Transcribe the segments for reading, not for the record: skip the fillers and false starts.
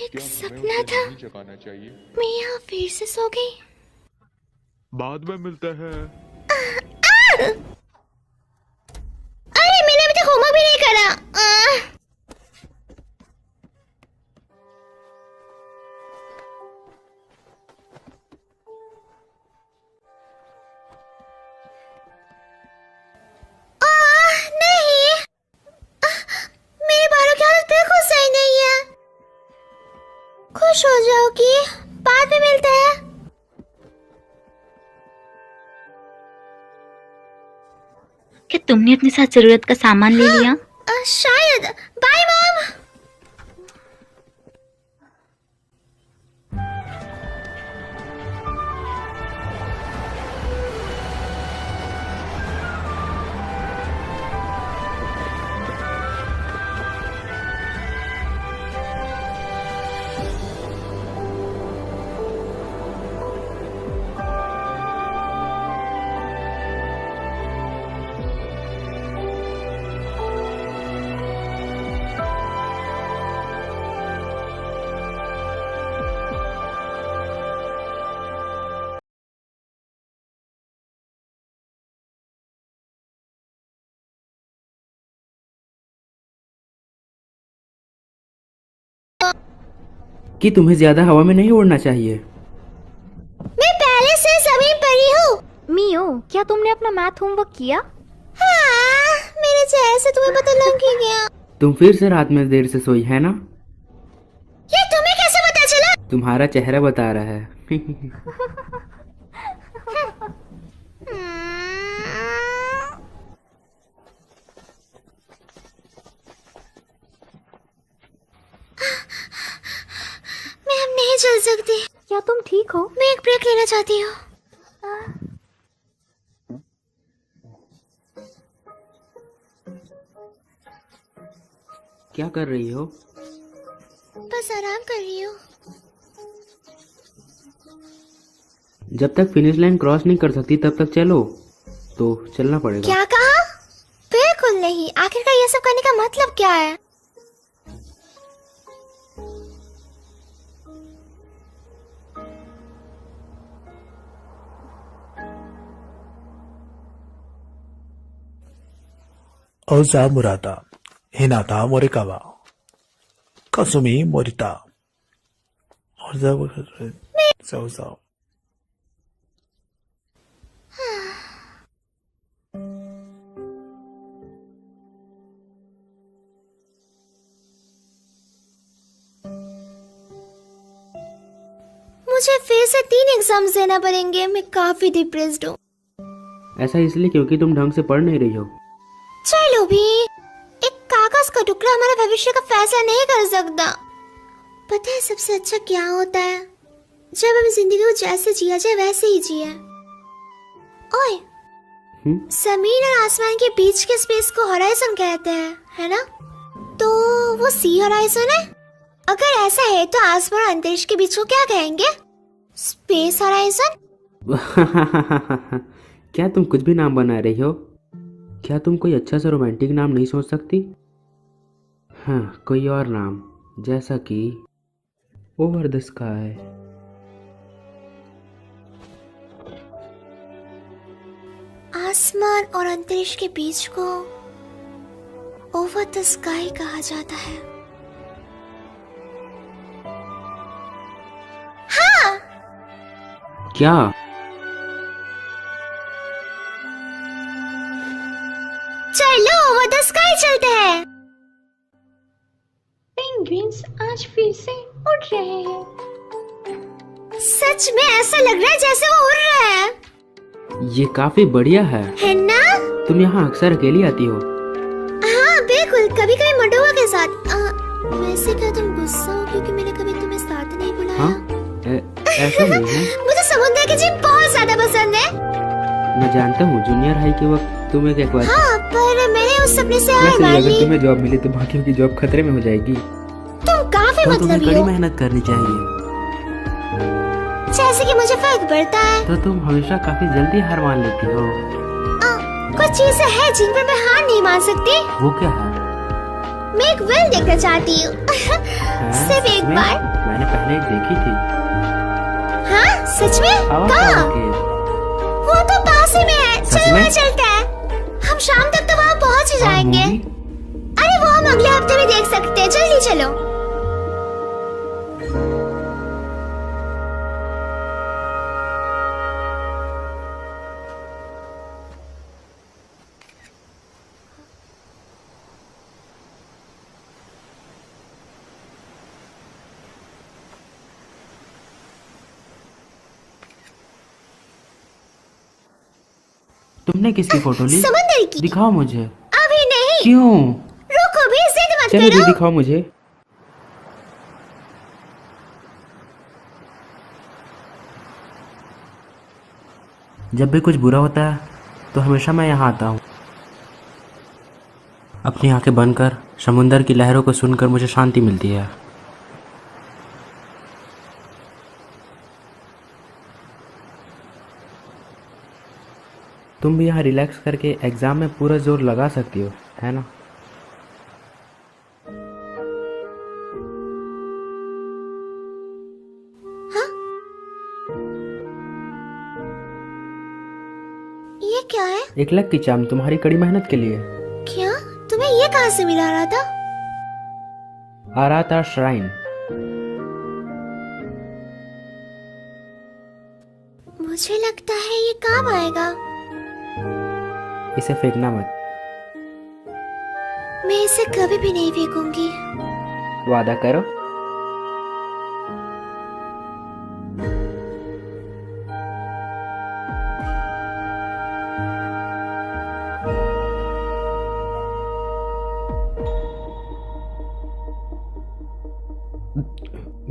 एक सपना था। जगाना चाहिए। मैं यहाँ फिर से सो गई। बाद में मिलते हैं। अरे मैंने अभी तक होमवर्क भी नहीं करा। नहीं, मेरे बालों की हालत बिल्कुल सही नहीं है। खुश हो जाओगी, बाद में मिलते हैं। क्या तुमने अपने साथ जरूरत का सामान ले लिया? शायद। Bye mom. कि तुम्हें ज्यादा हवा में नहीं उड़ना चाहिए। मैं पहले से जमीन पर ही हूँ। मियो, क्या तुमने अपना मैथ होमवर्क किया? हाँ, मेरे चेहरे से तुम्हें पता लग ही गया। तुम फिर से रात में देर से सोई है ना? ये तुम्हें कैसे पता चला? तुम्हारा चेहरा बता रहा है। मैं अब नहीं चल सकती। क्या तुम ठीक हो? मैं एक ब्रेक लेना चाहती हूँ। क्या कर रही हो? बस आराम कर रही हूँ। जब तक फिनिश लाइन क्रॉस नहीं कर सकती तब तक चलो। तो चलना पड़ेगा। क्या कहा? बिल्कुल नहीं। आखिरकार ये सब करने का मतलब क्या है? Oza Murata, Hinata Morikawa, Kasumi Morita. Oza Murata. मुझे फिर से 3 एग्जाम्स देना पड़ेंगे। मैं काफी डिप्रेस्ड हूँ। ऐसा इसलिए क्योंकि तुम ढंग से पढ़ नहीं रही हो। चलो भी, एक कागज का टुकड़ा हमारे भविष्य का फैसला नहीं कर सकता। पता है सबसे अच्छा क्या होता है? जब हम जिंदगी को जैसे जिया जाए वैसे ही जिए। ओए, जमीन और आसमान के बीच के स्पेस को हॉराइजन कहते हैं, है ना? तो वो सी हॉराइजन है। अगर ऐसा है तो आसमान और अंतरिक्ष के बीच को क्या कहेंगे? Space horizon. क्या तुम कुछ भी नाम बना रही हो? क्या तुम कोई अच्छा सा रोमांटिक नाम नहीं सोच सकती? हाँ, कोई और नाम, जैसा कि ओवर द स्काई। आसमान और अंतरिक्ष के बीच को ओवर द स्काई कहा जाता है। हाँ, क्या? चलो ओवर द स्काई चलते हैं। पेंगुइन्स आज फिर से उड़ रहे हैं। सच में ऐसा लग रहा है जैसे वो उड़ रहा है। ये काफी बढ़िया है ना? तुम यहाँ अक्सर अकेली आती हो? हाँ बिल्कुल, कभी कभी मंडोवा के साथ। वैसे क्या तुम गुस्सा हो क्योंकि मैंने कभी तुम्हें साथ नहीं बुलाया? हाँ, ऐसा नहीं है। मुझे समुद्र के जीव बहुत ज्यादा पसंद है। मैं जानता हूँ, जूनियर हाई के वक्त तुम एक एक्वारियम। हाँ, पर मेरे उस सपने से वैसे आए अगर तुम्हें जॉब मिली तो बाकियों की जॉब खतरे में हो जाएगी। तुम काफी तो तुम्हें मतलबी कड़ी हो। मेहनत करनी चाहिए। जैसे कि मुझे फर्क पड़ता है। तो तुम हमेशा काफी जल्दी हार मान लेती हो। कुछ चीजें हैं जिन पर मैं हार नहीं मान सकती। वो क्या है? मैं एक वेल देखना चाहती हूँ। सिर्फ एक सच में? बार। मैंने पहले एक देखी थी। हाँ सच में? आवाज कहाँ? आवाज के। वो तो पास ही में है। सच चलो में? वहाँ चलते हैं। हम शाम तक तो वहाँ पहुँच ही और जाएंगे। मूवी? अरे वो हम अगले हफ्ते भी देख सकते हैं। जल्दी चलो। तुमने किसकी फोटो ली? समंदर की। दिखाओ मुझे। अभी नहीं। क्यों? रुको भी, जिद मत चलो करो। दिखाओ मुझे। जब भी कुछ बुरा होता है तो हमेशा मैं यहाँ आता हूँ। अपनी आंखें बंद कर समुंदर की लहरों को सुनकर मुझे शांति मिलती है। तुम भी यहाँ रिलैक्स करके एग्जाम में पूरा जोर लगा सकती हो, है ना? ये क्या है? एक लक की चाम तुम्हारी कड़ी मेहनत के लिए। क्या? तुम्हें ये कहाँ से मिला रहा था? आराता श्राइन। मुझे लगता है ये काम आएगा। इसे फेंकना मत। मैं इसे कभी भी नहीं फेंकूंगी। वादा करो।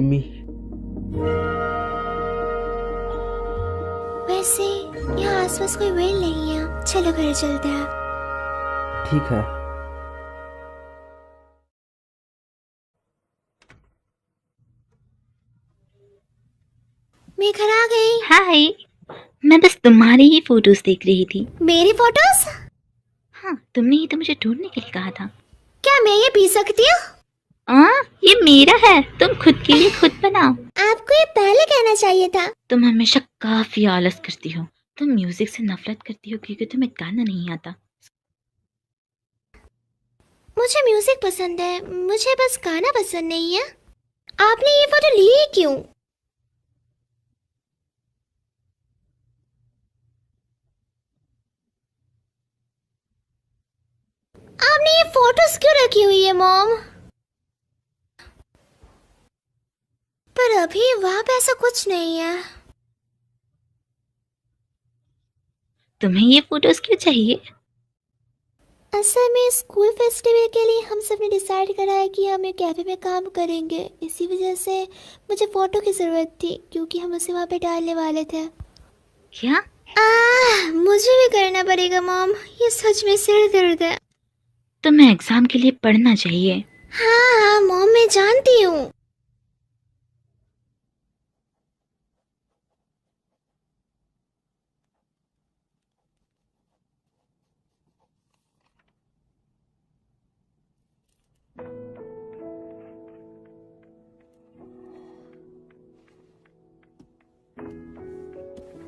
मी वैसे यहाँ आसपास कोई वेल नहीं है। चलो घर चलते हैं। ठीक है। मैं घर आ गई। हाय, मैं बस तुम्हारी ही फोटोज देख रही थी। मेरी फोटोज? हाँ, तुमने ही तो मुझे ढूंढने के लिए कहा था। क्या मैं ये पी सकती हूँ? ये मेरा है, तुम खुद के लिए खुद बनाओ। आपको ये पहले कहना चाहिए था। तुम हमेशा काफी आलस करती हो। तुम म्यूजिक से नफरत करती हो क्योंकि तुम्हें गाना नहीं आता। मुझे म्यूजिक पसंद है, मुझे बस गाना पसंद नहीं है। आपने ये फोटो ली क्यों? आपने ये फोटोज क्यों रखी हुई है मॉम? पर अभी वहां पे ऐसा कुछ नहीं है। तुम्हें ये फोटोज क्यों चाहिए? असल में स्कूल फेस्टिवल के लिए हम सब ने डिसाइड करा है कि हम एक कैफे में काम करेंगे। इसी वजह से मुझे फोटो की जरूरत थी क्योंकि हम उसे वहाँ पे डालने वाले थे। क्या? मुझे भी करना पड़ेगा मॉम, ये सच में सिर दर्द है। तुम्हें एग्जाम के लिए पढ़ना चाहिए। हाँ मॉम, मैं जानती हूँ।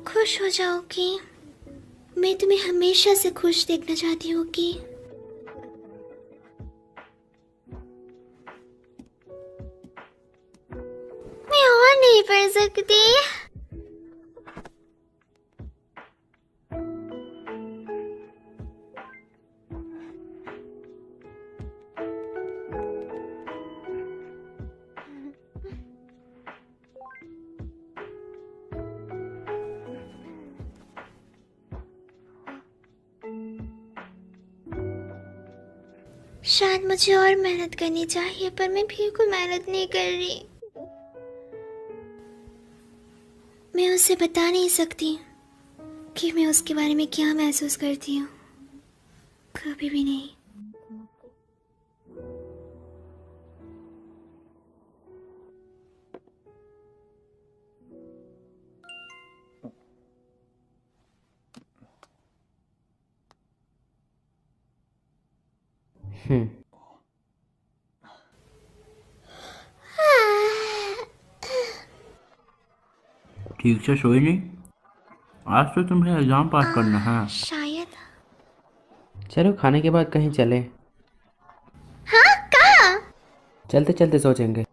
खुश हो जाओगी। मैं तुम्हें हमेशा से खुश देखना चाहती हूँ कि मैं और नहीं पढ़ सकती। शायद मुझे और मेहनत करनी चाहिए, पर मैं बिल्कुल मेहनत नहीं कर रही। मैं उसे बता नहीं सकती कि मैं उसके बारे में क्या महसूस करती हूँ, कभी भी नहीं। हम्म। ठीक से सोई नहीं? आज तो तुम्हें एग्जाम पास करना है। शायद। चलो खाने के बाद कहीं चले। हाँ, कहाँ? चलते चलते सोचेंगे।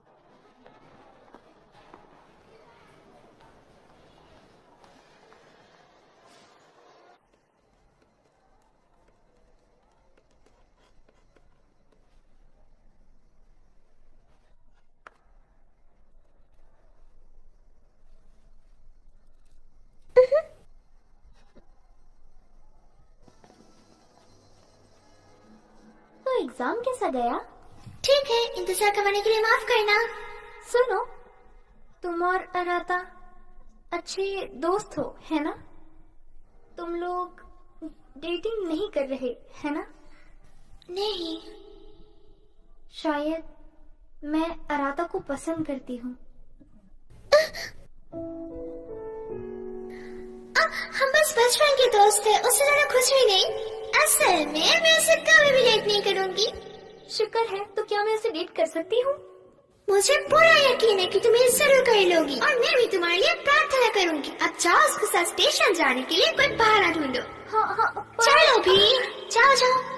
तो एग्जाम कैसा गया? ठीक है, इंतजार करवाने के लिए माफ करना। सुनो, तुम और अराता अच्छे दोस्त हो, है ना? तुम लोग डेटिंग नहीं कर रहे, है ना? नहीं। शायद मैं अराता को पसंद करती हूँ। हम बस बचपन के दोस्त थे, उससे ज्यादा कुछ भी नहीं। असल में मैं उसे कभी भी डेट नहीं करूंगी। शुक्र है, तो क्या मैं उसे डेट कर सकती हूँ? मुझे पूरा यकीन है कि तुम ये जरूर कर लोगी, और मैं भी तुम्हारे लिए प्रार्थना करूंगी। अब जाओ, उसके साथ स्टेशन जाने के लिए कोई बहाना ढूंढो। हाँ हाँ, चलो भी, जाओ जाओ।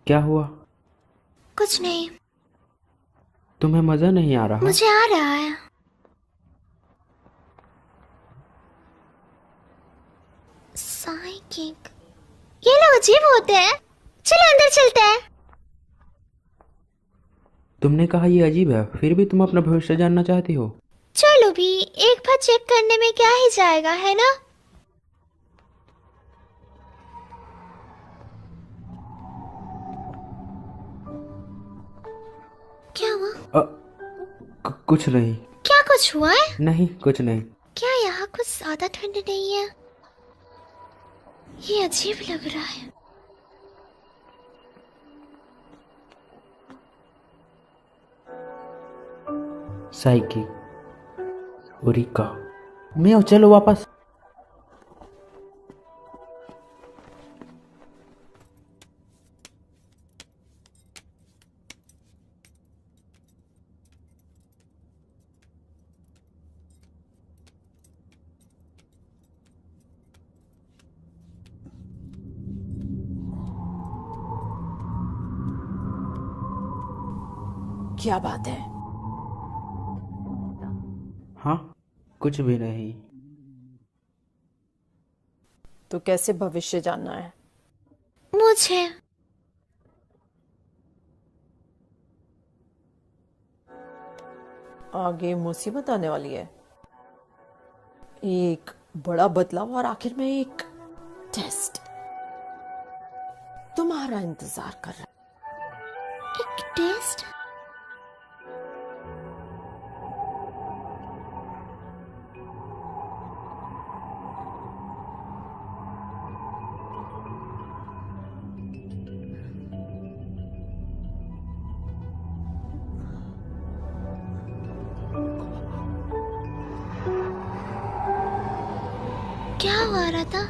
क्या हुआ? कुछ नहीं। तुम्हें मजा नहीं आ रहा? मुझे आ रहा है। साइकिक, ये लोग अजीब होते हैं। चलो अंदर चलते हैं। तुमने कहा ये अजीब है, फिर भी तुम अपना भविष्य जानना चाहती हो? चलो भी, एक बार चेक करने में क्या ही जाएगा, है ना? क्या हुआ? कुछ नहीं। क्या कुछ हुआ है? नहीं, कुछ नहीं। क्या यहाँ कुछ ज्यादा ठंड नहीं है? ये अजीब लग रहा है। साइकी, उरिका, मैं चलो वापस। क्या बात है? हाँ, कुछ भी नहीं। तो कैसे भविष्य जानना है? मुझे आगे मुसीबत आने वाली है। एक बड़ा बदलाव और आखिर में एक टेस्ट तुम्हारा इंतजार कर रहा है। एक टेस्ट? क्या हुआ रहा था?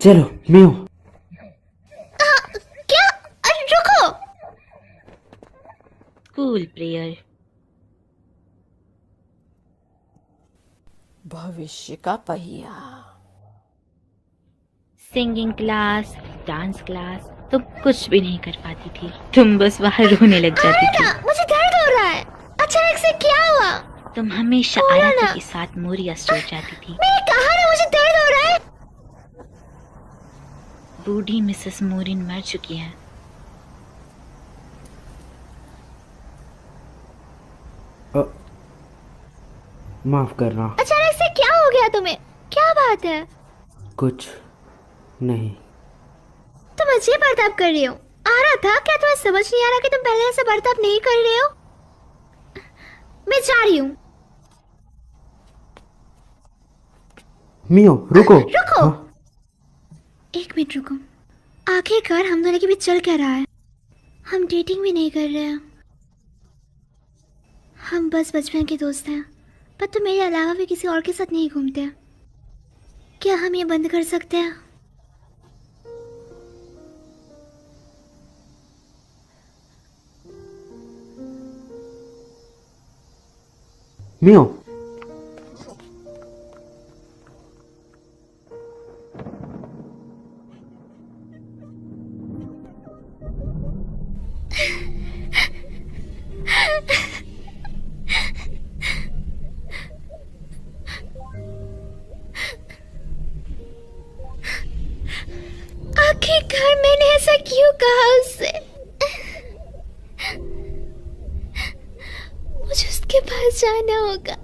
चलो मियो। क्या? अरे रुको। School prayer. भविष्य का पहिया। सिंगिंग क्लास, डांस क्लास, तुम कुछ भी नहीं कर पाती थी। तुम बस बाहर रोने लग जाती थी। मुझे दर्द हो रहा है। अचानक से क्या हुआ? तुम हमेशा बोलो आराधा ना। के साथ मोरिया स्टोर जाती थी। मैंने कहा ना मुझे दर्द हो रहा है। बूढ़ी मिसेस मोरिन मर चुकी है। माफ करना। अचानक से क्या हो गया तुम्हें? क्या बात है? कुछ नहीं। तुम अजीब बर्ताव कर रही हो। आ रहा था, क्या तुम्हें समझ नहीं आ रहा कि तुम पहले ऐसा बर्ताव नहीं कर रहे हो? मैं जा रही हूँ। मियो रुको। रुको। हाँ? एक मिनट रुको। आखिरकार हम दोनों के बीच चल क्या रहा है? हम डेटिंग भी नहीं कर रहे हैं। हम बस बचपन के दोस्त हैं। पर तुम मेरे अलावा भी किसी और के साथ नहीं घूमते। क्या हम ये बंद कर सकते हैं? मियो आखिरकार मैंने ऐसा क्यों कहा उससे? मुझे उसके पास जाना होगा।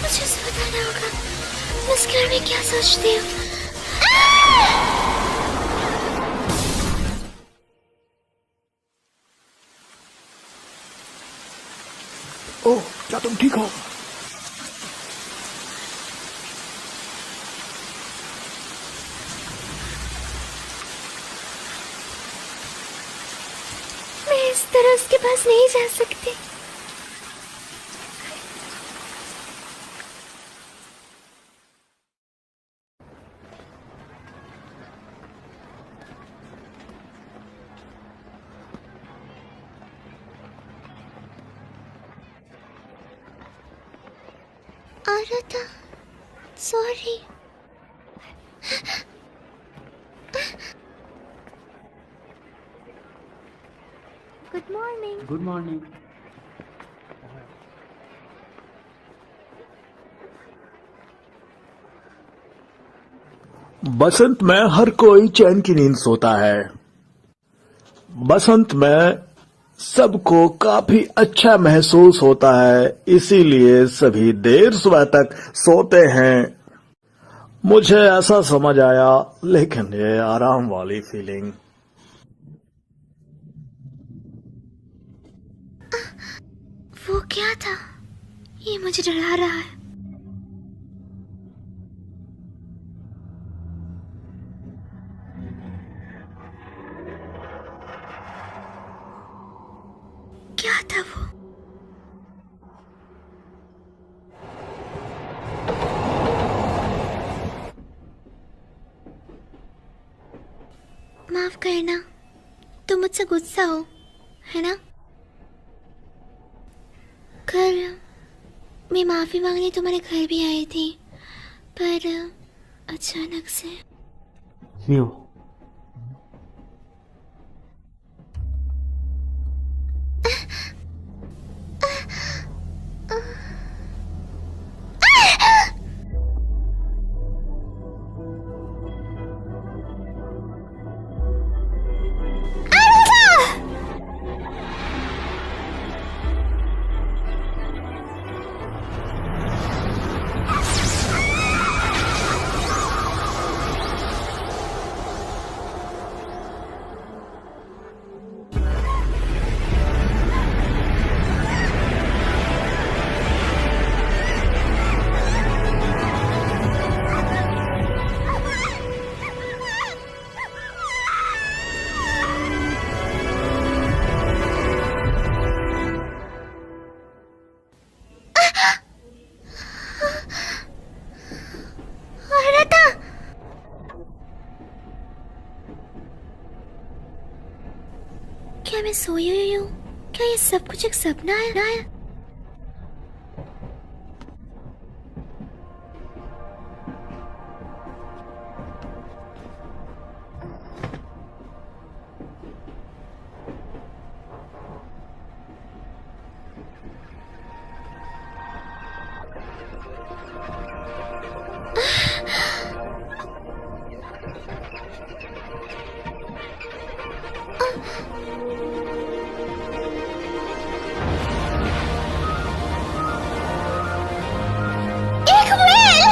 मुझे उसे बताना होगा मैं इस घर में क्या सोचती हूँ। ओह, क्या तुम ठीक हो? मैं इस तरह उसके पास नहीं जा सकती। Aradha, sorry. Good morning. Good morning. बसंत में हर कोई चैन की नींद सोता है। बसंत में सबको काफी अच्छा महसूस होता है, इसीलिए सभी देर सुबह तक सोते हैं। मुझे ऐसा समझ आया, लेकिन ये आराम वाली फीलिंग। वो क्या था? ये मुझे डरा रहा है। क्या था वो? माफ करना, तुम मुझसे गुस्सा हो, है ना? कल मैं माफी मांगने तुम्हारे घर भी आई थी, पर अचानक से। मियो क्या मैं सोई हुई हूँ? क्या ये सब कुछ एक सपना है? एक व्हेल!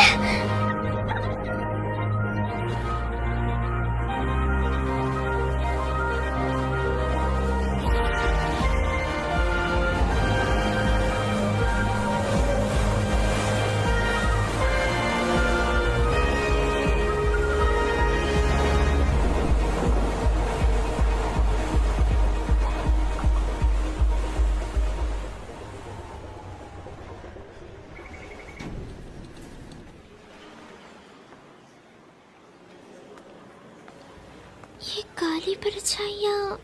ये काली परछाइयाँ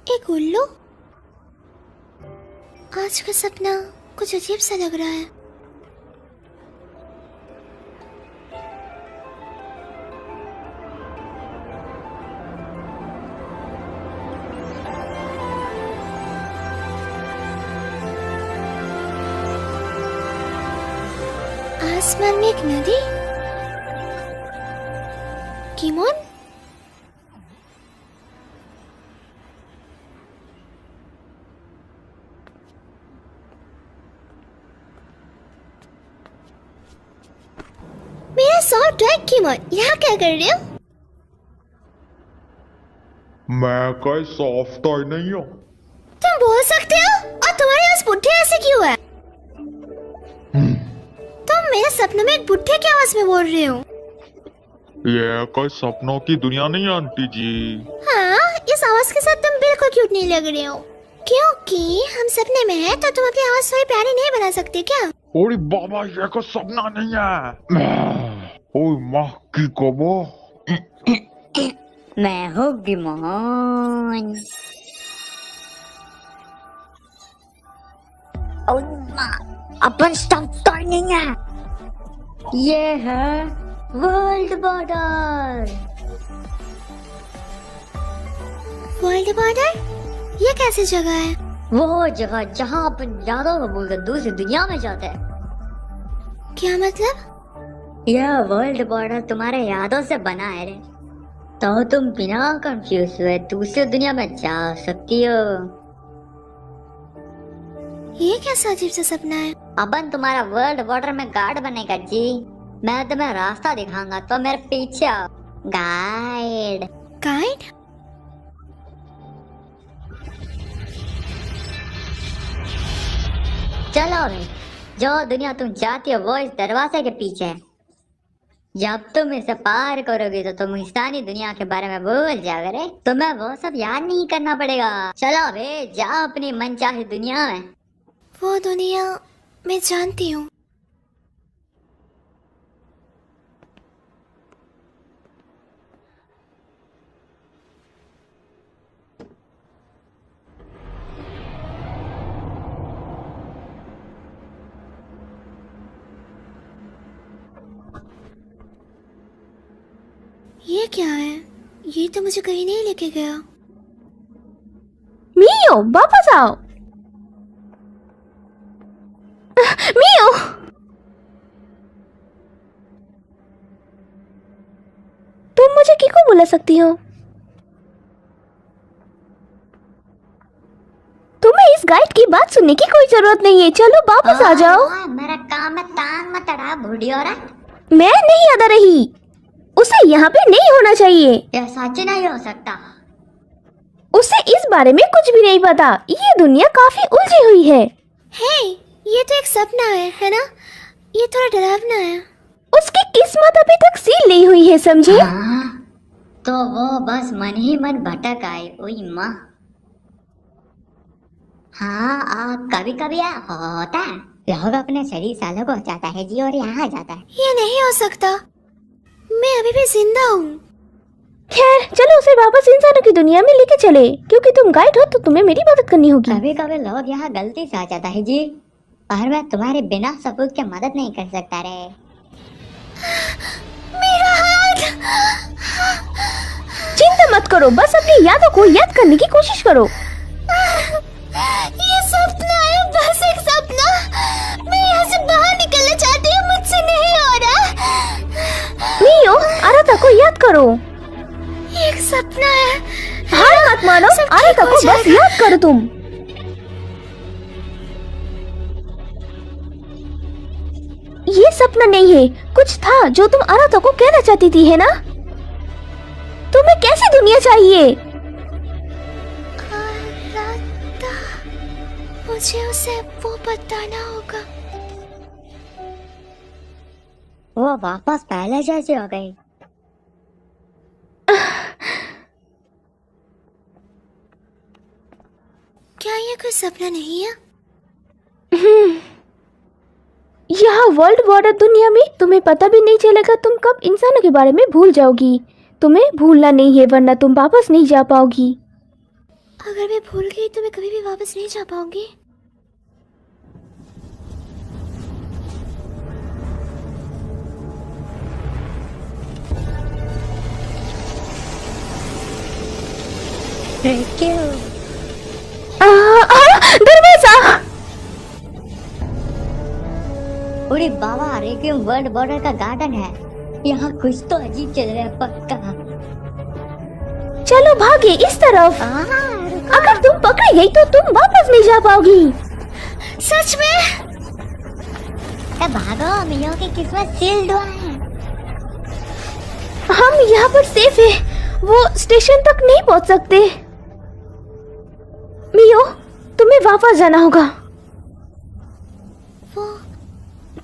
एक उल्लू। आज का सपना कुछ अजीब सा लग रहा है। आसमान में एक नदी। किमोन? मेरा सॉफ्ट ड्रैग किमोन, यहाँ क्या कर रहे हो? मैं कोई सॉफ्ट टॉय नहीं हूँ। तुम बोल सकते हो? और तुम्हारे पास बुढ़े ऐसे क्यों है? तुम मेरे सपनों में एक बुढ़े की आवाज में बोल रहे हो? ये कोई सपनों की दुनिया नहीं है आंटी जी। हाँ, इस आवाज के साथ तुम बिल्कुल क्यूट नहीं लग रहे हो। क्योंकि हम सपने में हैं, तो तुम अपनी आवाज थोड़ी प्यारी नहीं बना सकते क्या? ओरे बाबा, ये कोई सपना नहीं है। ओए माँ की कबो। मैं हूँ गिमोन। अपन स्टॉप टॉय नहीं है, ये है वर्ल्ड बॉर्डर। World border? ये कैसी जगह है? वो जगह जहाँ अपन यादों को भूलकर दूसरी दुनिया में जाते हैं। क्या मतलब? यह वर्ल्ड बॉर्डर तुम्हारे यादों से बना है रे, तो तुम बिना कंफ्यूज हुए दूसरी दुनिया में जा सकती हो। ये कैसा अजीब सा सपना है? अपन तुम्हारा वर्ल्ड बॉर्डर में गार्ड बनेगा जी। मैं तुम्हें रास्ता दिखाऊंगा, तो मेरे पीछे आओ। गाइड। गाइड? चलो भाई, जो दुनिया तुम चाहती हो वो इस दरवाजे के पीछे है। जब तुम इसे पार करोगे तो तुम इंसानी दुनिया के बारे में भूल जाओगे रे। तुम्हें वो सब याद नहीं करना पड़ेगा। चलो भाई, जाओ अपनी मनचाही दुनिया में। वो दुनिया मैं जानती हूँ। ये क्या है? ये तो मुझे कहीं नहीं लेके गया। मियो, वापस आओ। मियो, तुम मुझे किको बुला सकती हो? तुम्हें इस गाइड की बात सुनने की कोई जरूरत नहीं है। चलो वापस आ जाओ। मेरा काम है, तान मत अड़ा बूढ़ी औरत। मैं नहीं अदा रही, उसे यहाँ पे नहीं होना चाहिए। यह सच नहीं हो सकता। उसे इस बारे में कुछ भी नहीं पता। ये दुनिया काफी उलझी हुई है। हे, ये तो एक सपना है ना? ये थोड़ा डरावना है। उसकी किस्मत अभी तक सील नहीं हुई है, समझे? हाँ, तो वो बस मन ही मन भटक आए। ओई माँ। हाँ, कभी कभी होता है, लोग अपने शरीर सालों को जाता है जी और यहाँ जाता है। ये नहीं हो सकता। मैं अभी भी जिंदा हूँ। खैर चलो उसे वापस इंसानों की दुनिया में लेके चले, क्योंकि तुम गाइड हो तो तुम्हें मेरी मदद करनी होगी। कभी कभी लोग यहाँ गलती से आ जाता है जी, पर मैं तुम्हारे बिना सबूत के मदद नहीं कर सकता रे। मेरा हाथ। चिंता मत करो, बस अपनी यादों को याद करने की कोशिश करो। ये सपना है, बस एक सपना। मैं यहाँ से बाहर निकलना चाहती हूँ, मुझसे नहीं हो रहा। मियो, आराता को याद करो। ये एक सपना है। हार मत मानो, आराता को बस याद करो तुम। ये सपना नहीं है, कुछ था जो तुम आराता को कहना चाहती थी, है ना? तुम्हें कैसी दुनिया चाहिए? आराता, मुझे उसे वो बताना होगा। वो वापस पहले जैसी हो गई। क्या ये कोई सपना नहीं है? यहाँ वर्ल्ड बॉर्डर दुनिया में तुम्हें पता भी नहीं चलेगा तुम कब इंसानों के बारे में भूल जाओगी। तुम्हें भूलना नहीं है, वरना तुम वापस नहीं जा पाओगी। अगर मैं भूल गई तो मैं कभी भी वापस नहीं जा पाऊंगी। दरवाजा! अरे बाबा, रेक्विएम वर्ल्ड बॉर्डर का गार्डन है। यहाँ कुछ तो अजीब चल रहा है पक्का। चलो भागे इस तरफ। अगर तुम पकड़ी गई तो तुम वापस नहीं जा पाओगी। सच में? भागो, मियो की किस्मत सील्ड हुआ है। हम यहाँ पर सेफ है, वो स्टेशन तक नहीं पहुँच सकते। मियो, तुम्हें वापस जाना होगा।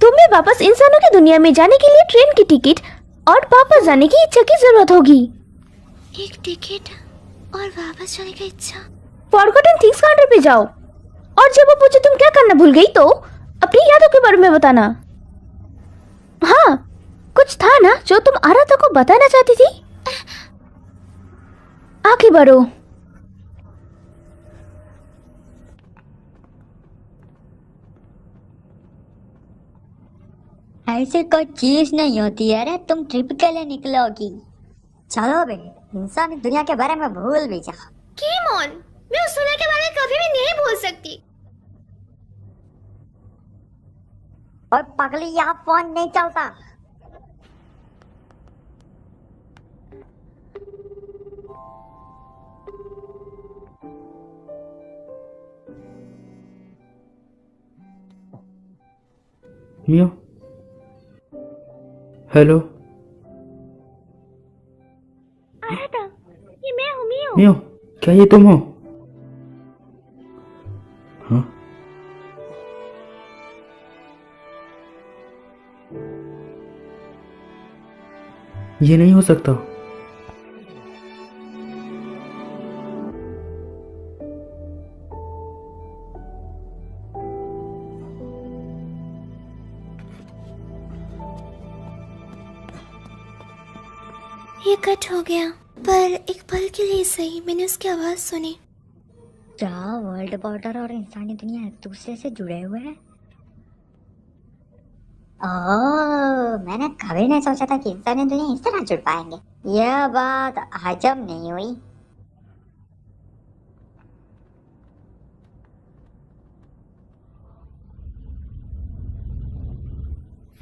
तुम्हें वापस इंसानों की दुनिया में जाने के लिए ट्रेन की टिकट और वापस जाने की इच्छा की जरूरत होगी। एक टिकट और वापस जाने की इच्छा। फॉरगॉटन थिंग्स काउंटर पे जाओ और जब वो पूछे तुम क्या करना भूल गई तो अपनी यादों के बारे में बताना। हाँ, कुछ था ना जो तुम आराता को बताना चाहती थी। आगे बढ़ो। ऐसी कोई चीज नहीं होती है रे, तुम ट्रिप के लिए निकलोगी। चलो बे, इंसानी दुनिया के बारे में भूल भी जा। कीमोन, मैं उस दुनिया के बारे में कभी भी नहीं भूल सकती। और पगली, यहाँ फोन नहीं चलता। मियो, हेलो। आराता, ये मैं हूँ मियो। मियो, क्या ये तुम हो? हाँ? ये नहीं हो सकता। ये कट हो गया, पर एक पल के लिए सही मैंने उसकी आवाज सुनी। क्या वर्ल्ड बॉर्डर और इंसानी दुनिया एक दूसरे से जुड़े हुए हैं? ओह, मैंने कभी नहीं सोचा था कि इंसानी दुनिया इस तरह जुड़ पाएंगे। यह बात हजम नहीं हुई।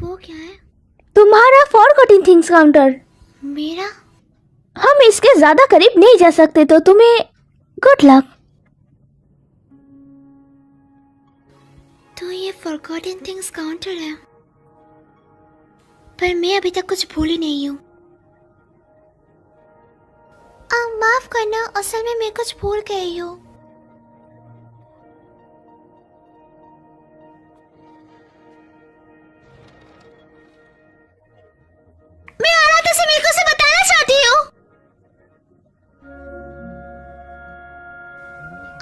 वो क्या है? तुम्हारा फॉरगॉटन थिंग्स काउंटर। मेरा? हम इसके ज्यादा करीब नहीं जा सकते, तो तुम्हें गुड लक। तो ये फॉरगॉटन थिंग्स काउंटर है, पर मैं अभी तक कुछ भूली नहीं हूँ। माफ करना, असल में मैं कुछ भूल गई हूँ। मैं आराता से मेरे को से बताना चाहती हूँ।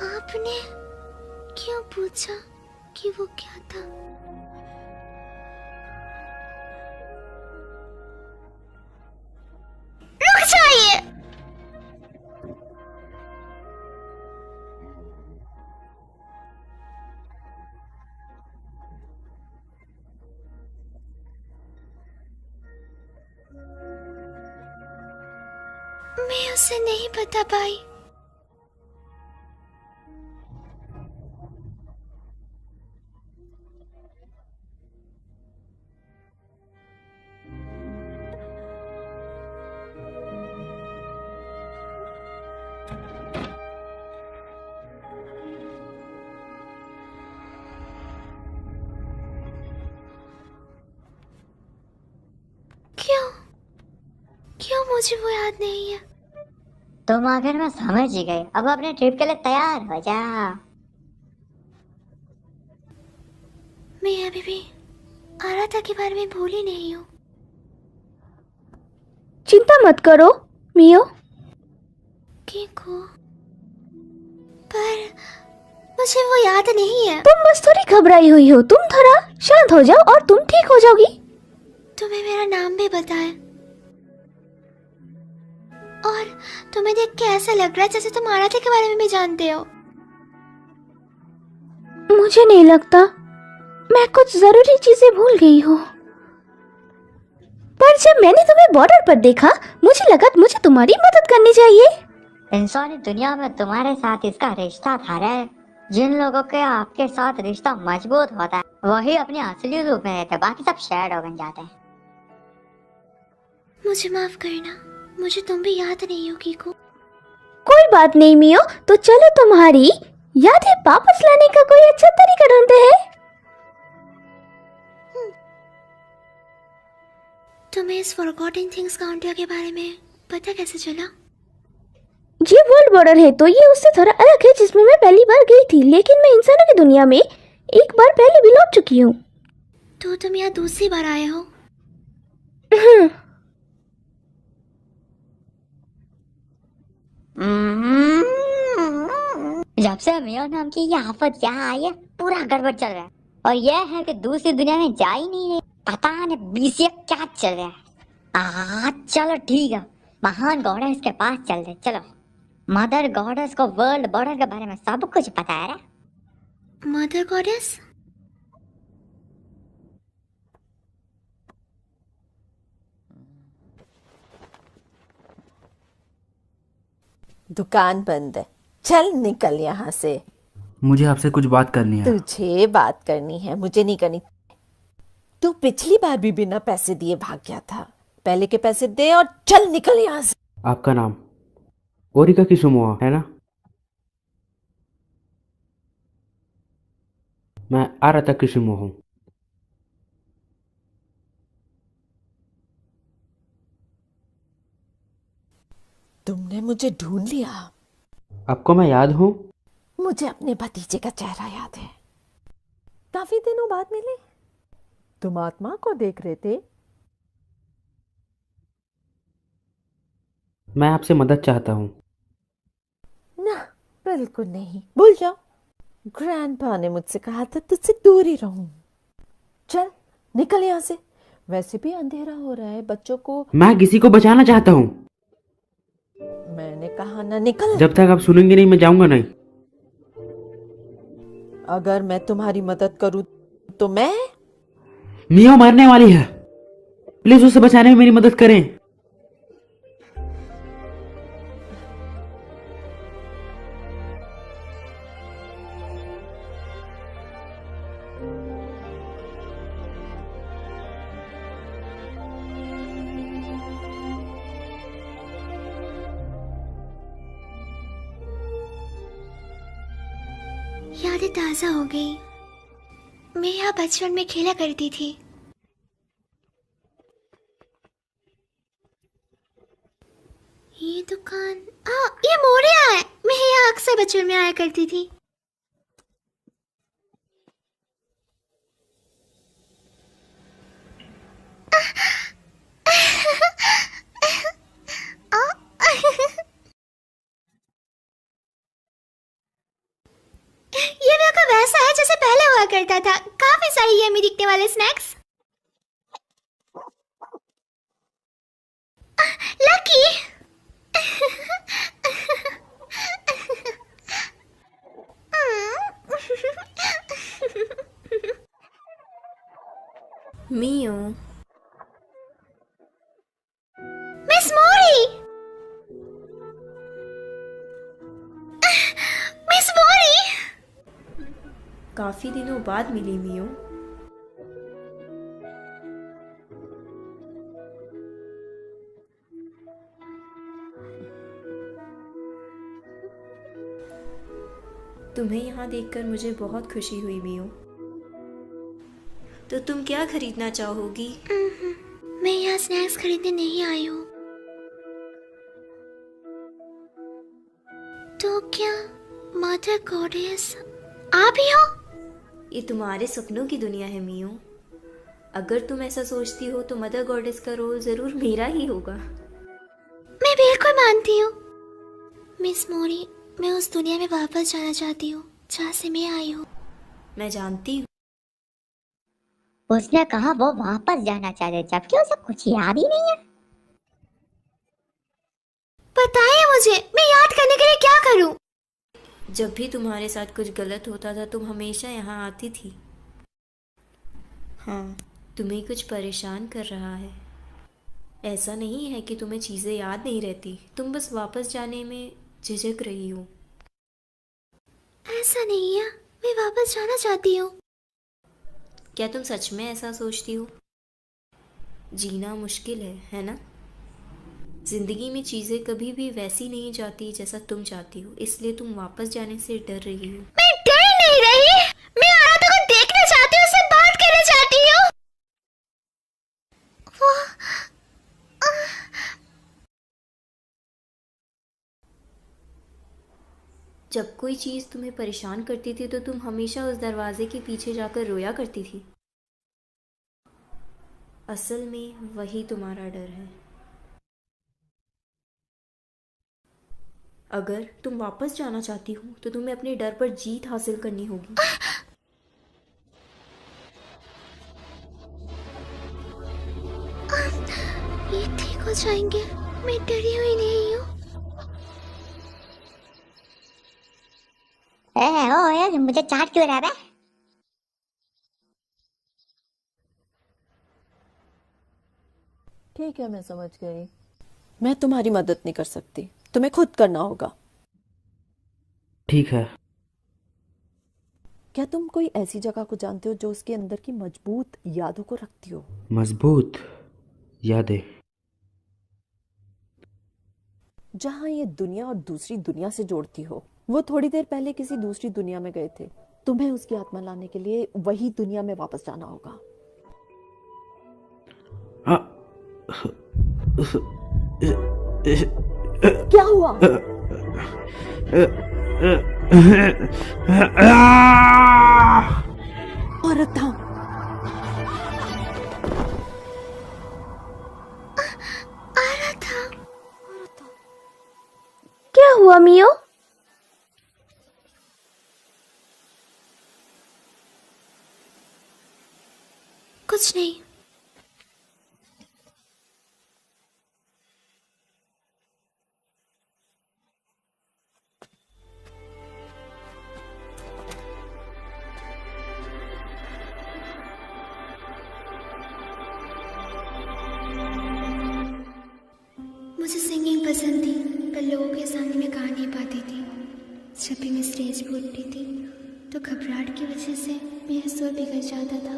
आपने क्यों पूछा कि वो क्या था? मैं उसे नहीं बता पाई। क्यों क्यों मुझे वो याद नहीं है? तुम आखिर में समझ ही गए। अब अपने ट्रिप के लिए तैयार हो जा। मैं अभी भी आराधा के बारे में भूली नहीं हूँ। चिंता मत करो मियो। किको, पर मुझे वो याद नहीं है। तुम बस थोड़ी घबराई हुई हो, तुम थोड़ा शांत हो जाओ और तुम ठीक हो जाओगी। तुम्हें मेरा नाम भी बताया और तुम्हें देख के ऐसा लग रहा है जैसे तुम आराध्या के बारे में भी जानते हो। मुझे नहीं लगता, मैं कुछ जरूरी चीजें भूल गई हूँ। पर जब मैंने तुम्हें बॉर्डर पर देखा मुझे लगा मुझे तुम्हारी मदद करनी चाहिए। इंसानी दुनिया में तुम्हारे साथ इसका रिश्ता था रे। जिन लोगों के आपके साथ रिश्ता मजबूत होता है वही अपने असली रूप में रहते, बाकी सब शैडो बन जाते हैं। मुझे माफ करना, मुझे तुम भी याद नहीं हो कीको। कोई बात नहीं मियो, तो चलो तुम्हारी यादें वापस लाने का कोई अच्छा तरीका ढूंढते हैं। तुम्हें इस फॉरगॉटन थिंग्स काउंटर के बारे में पता कैसे चला? ये वर्ल्ड बॉर्डर है तो ये उससे थोड़ा अलग है जिसमें मैं पहली बार गई थी, लेकिन मैं इंसानों की दुनिया में एक बार पहले भी लौट चुकी हूँ। तो तुम यहाँ दूसरी बार आए हो? जब से मियो नाम की ये आफत यहाँ आई है पूरा गड़बड़ चल रहा है। और यह है कि दूसरी दुनिया में जा ही नहीं रही। पता नहीं बीसीए क्या चल रहा है। चलो ठीक है, महान गॉडेस के पास चल रहे। चलो, मदर गॉडेस को वर्ल्ड बॉर्डर के बारे में सब कुछ पता है। Mother goddess? दुकान बंद है, चल निकल यहाँ से। मुझे आपसे कुछ बात करनी है। तुझे बात करनी है, मुझे नहीं करनी। तू पिछली बार भी बिना पैसे दिए भाग गया था। पहले के पैसे दे और चल निकल यहाँ से। आपका नाम ओरिका किसुमोआ है ना? मैं आराधा किसुमो हूँ। तुमने मुझे ढूंढ लिया। आपको मैं याद हूँ? मुझे अपने भतीजे का चेहरा याद है। काफी दिनों बाद मिले। तुम आत्मा को देख रहे थे। मैं आपसे मदद चाहता हूँ। ना, बिल्कुल नहीं, भूल जाओ। ग्रैंडपा ने मुझसे कहा था तुझसे दूर ही रहूं। चल निकल यहाँ से। वैसे भी अंधेरा हो रहा है, बच्चों को। मैं किसी को बचाना चाहता हूँ। मैंने कहा ना निकल। जब तक आप सुनेंगे नहीं मैं जाऊंगा नहीं। अगर मैं तुम्हारी मदद करूं तो मैं। मियो मरने वाली है, प्लीज उसे बचाने में मेरी मदद करें। यादें ताजा हो गई। मैं यहाँ बचपन में खेला करती थी। ये दुकान, ये मोरिया है। मैं यहाँ अक्सर बचपन में आया करती थी। ये बिल्कुल वैसा है जैसे पहले हुआ करता था। काफी सारी यम्मी दिखने वाले स्नैक्स। लकी। मियो, मिस मोरी। काफी दिनों बाद मिली मियो। तुम्हें यहाँ देखकर मुझे बहुत खुशी हुई मियो। तो तुम क्या खरीदना चाहोगी? मैं यहाँ स्नैक्स खरीदने नहीं आई हूँ। तो क्या मदर गॉडेस आप ही हो? ये तुम्हारे सपनों की दुनिया है मियो। अगर तुम ऐसा सोचती हो तो मदर गॉडेस का रोल जरूर मेरा ही होगा। मैं बिल्कुल मानती हूँ मिस मोरी। मैं उस दुनिया में वापस जाना चाहती हूँ जहाँ से मैं आई हूँ। मैं जानती हूँ। उसने कहा वो वापस जाना चाहते जबकि उसे कुछ याद ही नहीं है। बताइए मुझे, मैं याद करने के लिए क्या करूँ? जब भी तुम्हारे साथ कुछ गलत होता था तुम हमेशा यहाँ आती थी। हाँ, तुम्हें कुछ परेशान कर रहा है। ऐसा नहीं है कि तुम्हें चीज़ें याद नहीं रहती, तुम बस वापस जाने में झिझक रही हो। ऐसा नहीं है, मैं वापस जाना चाहती हूँ। क्या तुम सच में ऐसा सोचती हो? जीना मुश्किल है ना? जिंदगी में चीजें कभी भी वैसी नहीं जाती जैसा तुम चाहती हो, इसलिए तुम वापस जाने से डर रही हो। मैं डर नहीं रही, मैं आराधा को देखना चाहती हूँ, उससे बात करना चाहती हूँ। जब कोई चीज तुम्हें परेशान करती थी तो तुम हमेशा उस दरवाजे के पीछे जाकर रोया करती थी। असल में वही तुम्हारा डर है। अगर तुम वापस जाना चाहती हो तो तुम्हें अपने डर पर जीत हासिल करनी होगी। ये ठीक हो जाएंगे, मैं डरी हुई नहीं हूँ। ओ यार, मुझे चाट क्यों रहा है? ठीक है, मैं समझ गई। मैं तुम्हारी मदद नहीं कर सकती, तुम्हें खुद करना होगा। ठीक है। क्या तुम कोई ऐसी जगह को जानते हो जो उसके अंदर की मजबूत यादों को रखती हो? मजबूत यादें? जहाँ ये दुनिया और दूसरी दुनिया से जोड़ती हो। वो थोड़ी देर पहले किसी दूसरी दुनिया में गए थे, तुम्हें उसकी आत्मा लाने के लिए वही दुनिया में वापस जाना होगा। क्या हुआ? औरत था। क्या हुआ मियो? कुछ नहीं। मुझे सिंगिंग पसंद थी, पर लोगों के सामने मैं गा नहीं पाती थी। जब भी मैं स्टेज पर उठती थी तो घबराहट की वजह से मेरा सुर बिगड़ जाता था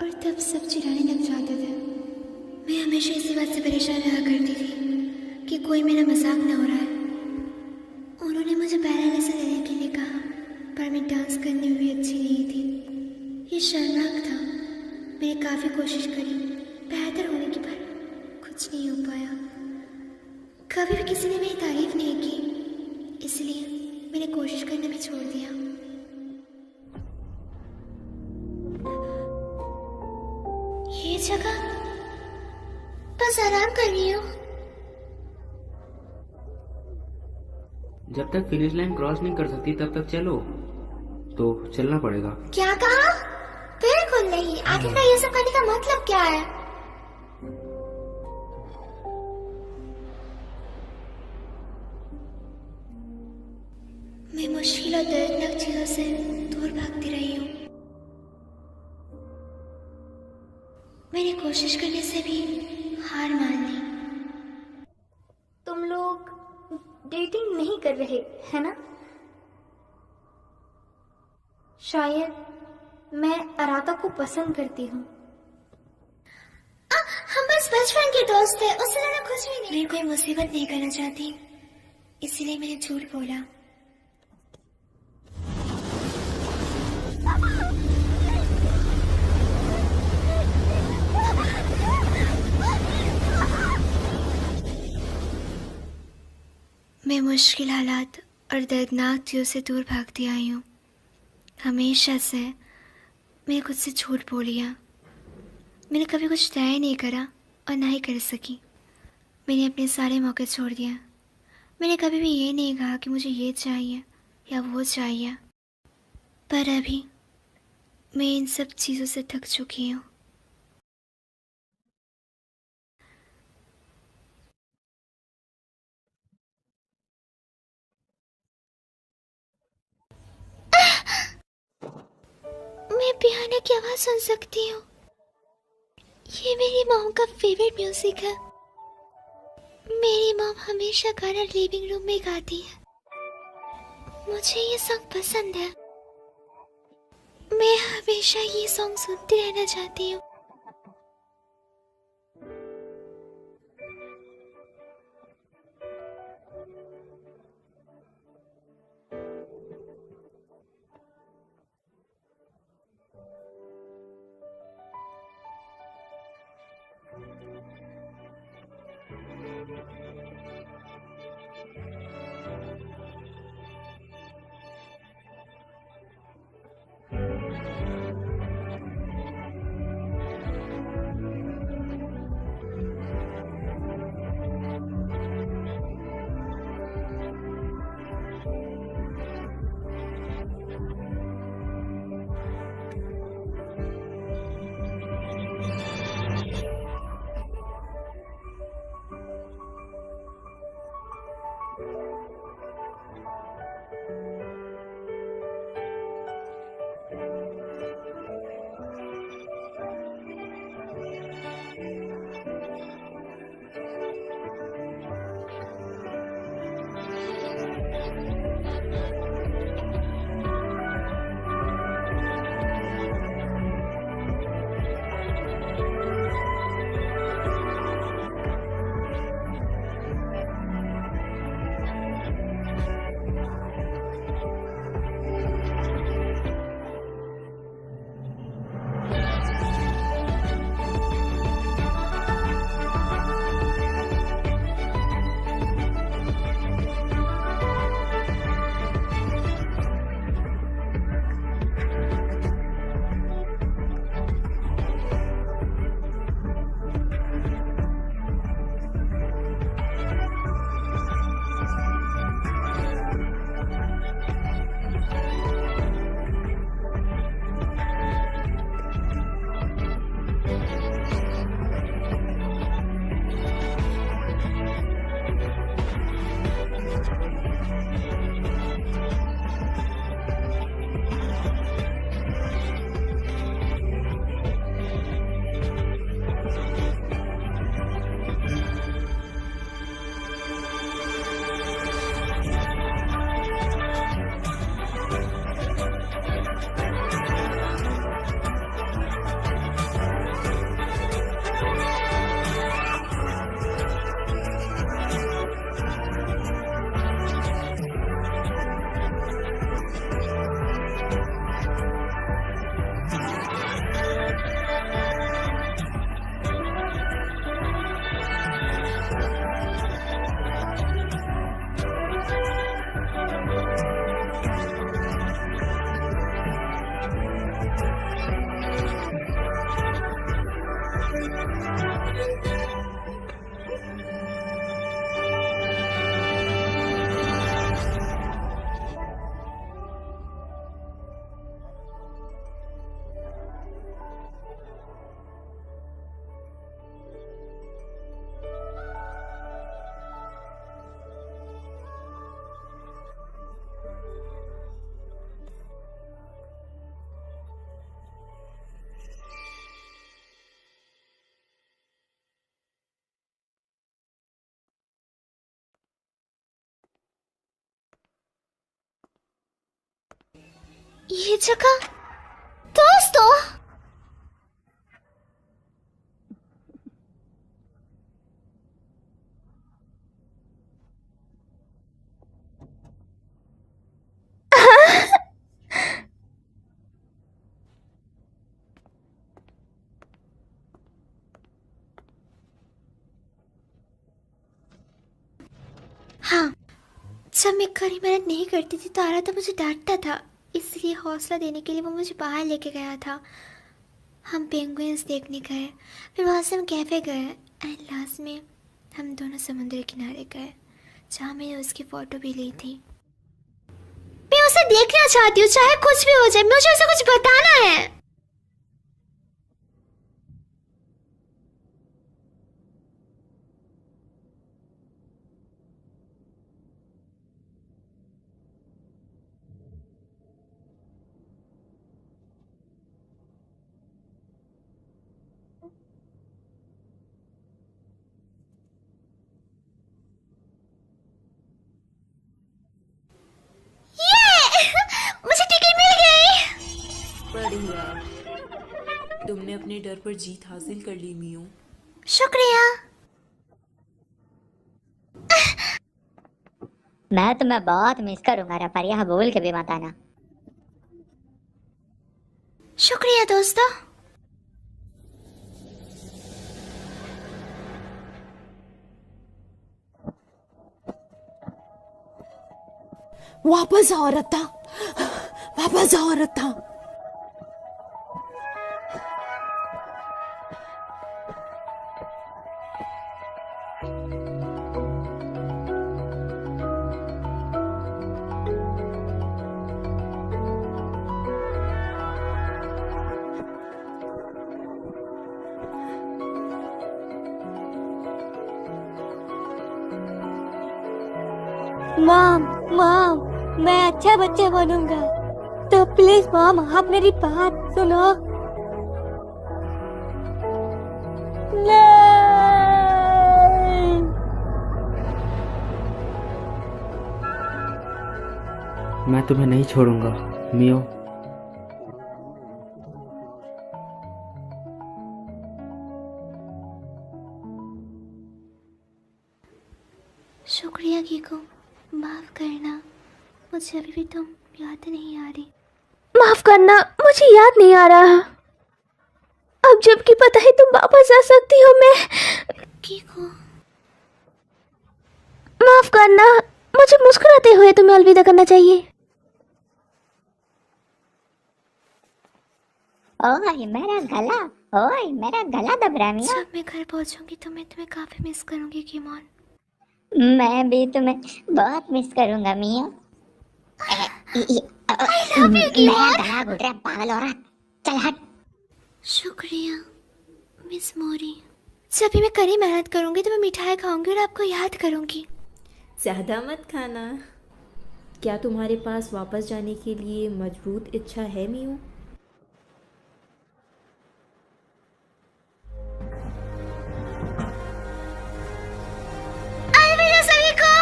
और तब सब चिल्लाने लग जाते थे। मैं हमेशा इसी बात से परेशान रहा करती थी कि कोई मेरा मजाक न हो रहा है। उन्होंने मुझे बैले लेसन लेने के लिए कहा, पर मैं डांस करने में भी अच्छी नहीं थी। ये शर्मनाक था। मैंने काफ़ी कोशिश करी बेहतर होने की, पर कुछ नहीं हो पाया। कभी भी किसी ने मेरी तारीफ नहीं की, इसलिए मैंने कोशिश करने में छोड़ दिया। ये जगह बस आराम कर रही हूँ। जब तक फिनिश लाइन क्रॉस नहीं कर सकती तब तक चलो, तो चलना पड़ेगा। क्या कहा? बिल्कुल नहीं। आखिरकार ये सब करने का मतलब क्या है? मैं मुश्किल और दर्दनाक चीजों से दूर भागती रही हूँ। मैंने कोशिश करने से भी हार मान ली। तुम लोग डेटिंग नहीं कर रहे है ना? शायद शायद मैं अराता को पसंद करती हूँ। हम बस बचपन के दोस्त थे, उससे ज्यादा कुछ भी नहीं। मैं कोई मुसीबत नहीं करना चाहती, इसीलिए मैंने झूठ बोला। मैं मुश्किल हालात और दर्दनाक चीज़ों से दूर भागती आई हूँ। हमेशा से मैंने खुद से झूठ बोल लिया। मैंने कभी कुछ तय नहीं करा और ना ही कर सकी। मैंने अपने सारे मौके छोड़ दिया। मैंने कभी भी ये नहीं कहा कि मुझे ये चाहिए या वो चाहिए। पर अभी मैं इन सब चीज़ों से थक चुकी हूँ। मैं पियानो की आवाज़ सुन सकती हूँ। ये मेरी मॉम का फेवरेट म्यूजिक है। मेरी मॉम हमेशा गाना लिविंग रूम में गाती है। मुझे ये सॉन्ग पसंद है। मैं हमेशा ये सॉन्ग सुनती रहना चाहती हूँ। ये जगह दोस्तों, हाँ, जब मैं कड़ी मेहनत नहीं करती थी तो आरा तो मुझे डांटता था, इसलिए हौसला देने के लिए वो मुझे बाहर लेके गया था। हम पेंगुइन्स देखने गए, फिर वहाँ से हम कैफे गए एंड लास्ट में हम दोनों समुद्र किनारे गए, जहाँ मैंने उसकी फ़ोटो भी ली थी। मैं उसे देखना चाहती हूँ, चाहे कुछ भी हो जाए, मुझे उसे कुछ बताना है। मुझे टिकट मिल गई। बढ़िया, तुमने अपने डर पर जीत हासिल कर ली मियो। शुक्रिया। मैं तुम्हें बहुत मिस करूंगा रे, पर यह बोल के भी मत आना। शुक्रिया दोस्तों। वापस आओ रत्ता, वापस आओ रत्ता। मॉम, मैं अच्छा बच्चा बनूंगा, तो प्लीज मॉम आप मेरी बात सुनो। नहीं। मैं तुम्हें नहीं छोड़ूंगा मियो। शुक्रिया कीको, माफ करना, मुझे अभी भी तुम याद नहीं आ रही। माफ करना, मुझे याद नहीं आ रहा। अब जबकि पता है तुम वापस आ सकती हो, मैं कीको, माफ करना, मुझे मुस्कुराते हुए तुम्हें अलविदा करना चाहिए। ओए मेरा गला दब रहा है मिया। जब मैं घर पहुंचूंगी तो मैं तुम्हें काफी मिस करूंगी कीमोन। मैं भी तुम्हें बहुत मिस करूंगा मिया। मेरा गला घुट रहा है पागल औरत, चल हट। शुक्रिया मिस मोरी। जब भी मैं कड़ी मेहनत करूंगी तो मैं मिठाई खाऊंगी और आपको याद करूंगी। ज़्यादा मत खाना। क्या तुम्हारे पास वापस जाने के लिए मजबूत इच्छा है मियो? अलविदा सभी को।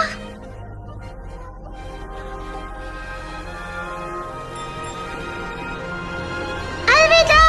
अलविदा।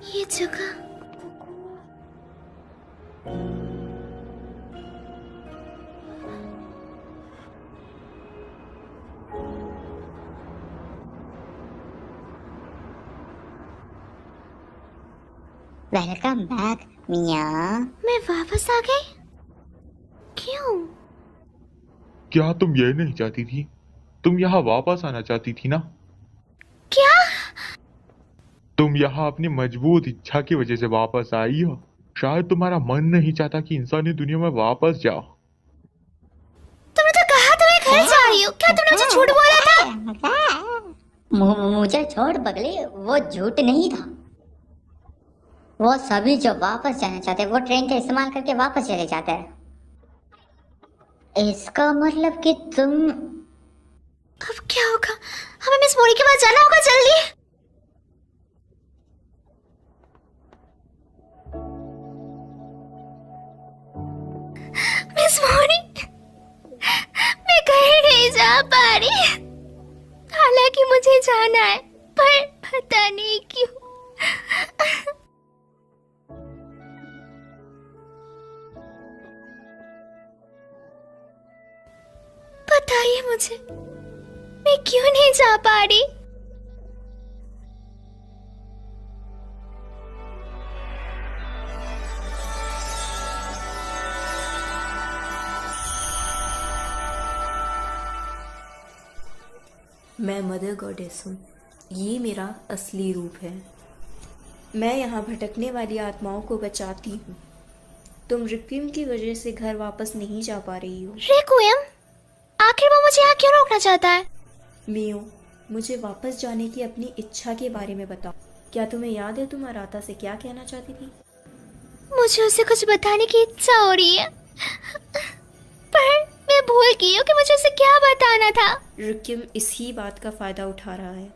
ये जगह वेलकम बैक मिया। मैं वापस आ गई? क्यों? क्या तुम ये नहीं चाहती थी? तुम यहाँ वापस आना चाहती थी ना? क्या? तुम यहाँ अपनी मजबूत इच्छा की वजह से वापस आई हो। शायद तुम्हारा मन नहीं चाहता कि इंसानी दुनिया में वापस जाओ। तुमने तो कहा तुम घर जा रही हो। क्या तुमने मुझे झूठ बोला था? मुझे छोड़ पगली, वो झूठ नहीं था। वो सभी जो वापस जाना चाहते हैं वो ट्रेन का इस्तेमाल करके वापस चले जाते हैं। इसका मतलब कि तुम अब क्या होगा? हमें मिस मोरी के पास जाना होगा जल्दी। मिस मोरी, मैं कहीं नहीं जा पा रही। हालांकि मुझे जाना है, पर पता नहीं क्यों। बताइए मुझे, मैं क्यों नहीं जा पा रही? मैं मदर गॉडेस हूँ। ये मेरा असली रूप है। मैं यहाँ भटकने वाली आत्माओं को बचाती हूँ। तुम रिक्विम की वजह से घर वापस नहीं जा पा रही हो। रिक्विम? आखिर वो मुझे यहाँ क्यों रोकना चाहता है? मियो, मुझे वापस जाने की अपनी इच्छा के बारे में बताओ। क्या तुम्हें याद है तुम अराता से क्या कहना चाहती थी? मुझे उसे कुछ बताने की इच्छा हो रही है, पर मैं भूल गई हूँ कि मुझे उसे क्या बताना था। रिक्विम इसी बात का फायदा उठा रहा है।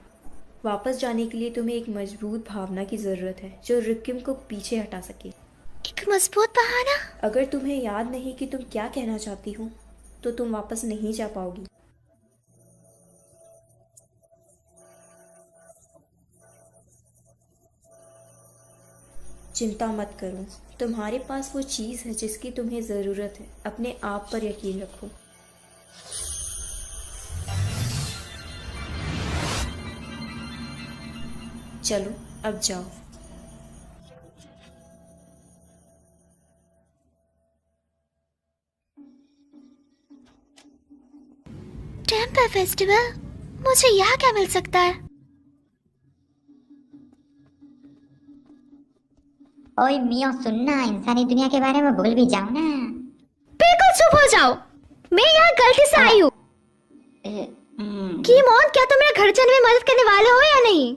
वापस जाने के लिए तुम्हें एक मजबूत भावना की जरूरत है जो रिक्विम को पीछे हटा सके। एक मजबूत बहाना? अगर तुम्हें याद नहीं कि तुम क्या कहना चाहती हो तो तुम वापस नहीं जा पाओगी। चिंता मत करो, तुम्हारे पास वो चीज़ है जिसकी तुम्हें ज़रूरत है। अपने आप पर यकीन रखो। चलो अब जाओ। Temple festival? मुझे यहाँ क्या मिल सकता है? ओए मिया सुनना, इंसानी दुनिया के बारे में भूल भी जाओ ना। बिल्कुल चुप हो जाओ। मैं यहाँ गलती से आई हूँ। कीमोन, क्या तुम मेरे घर जाने में मदद करने वाले हो या नहीं?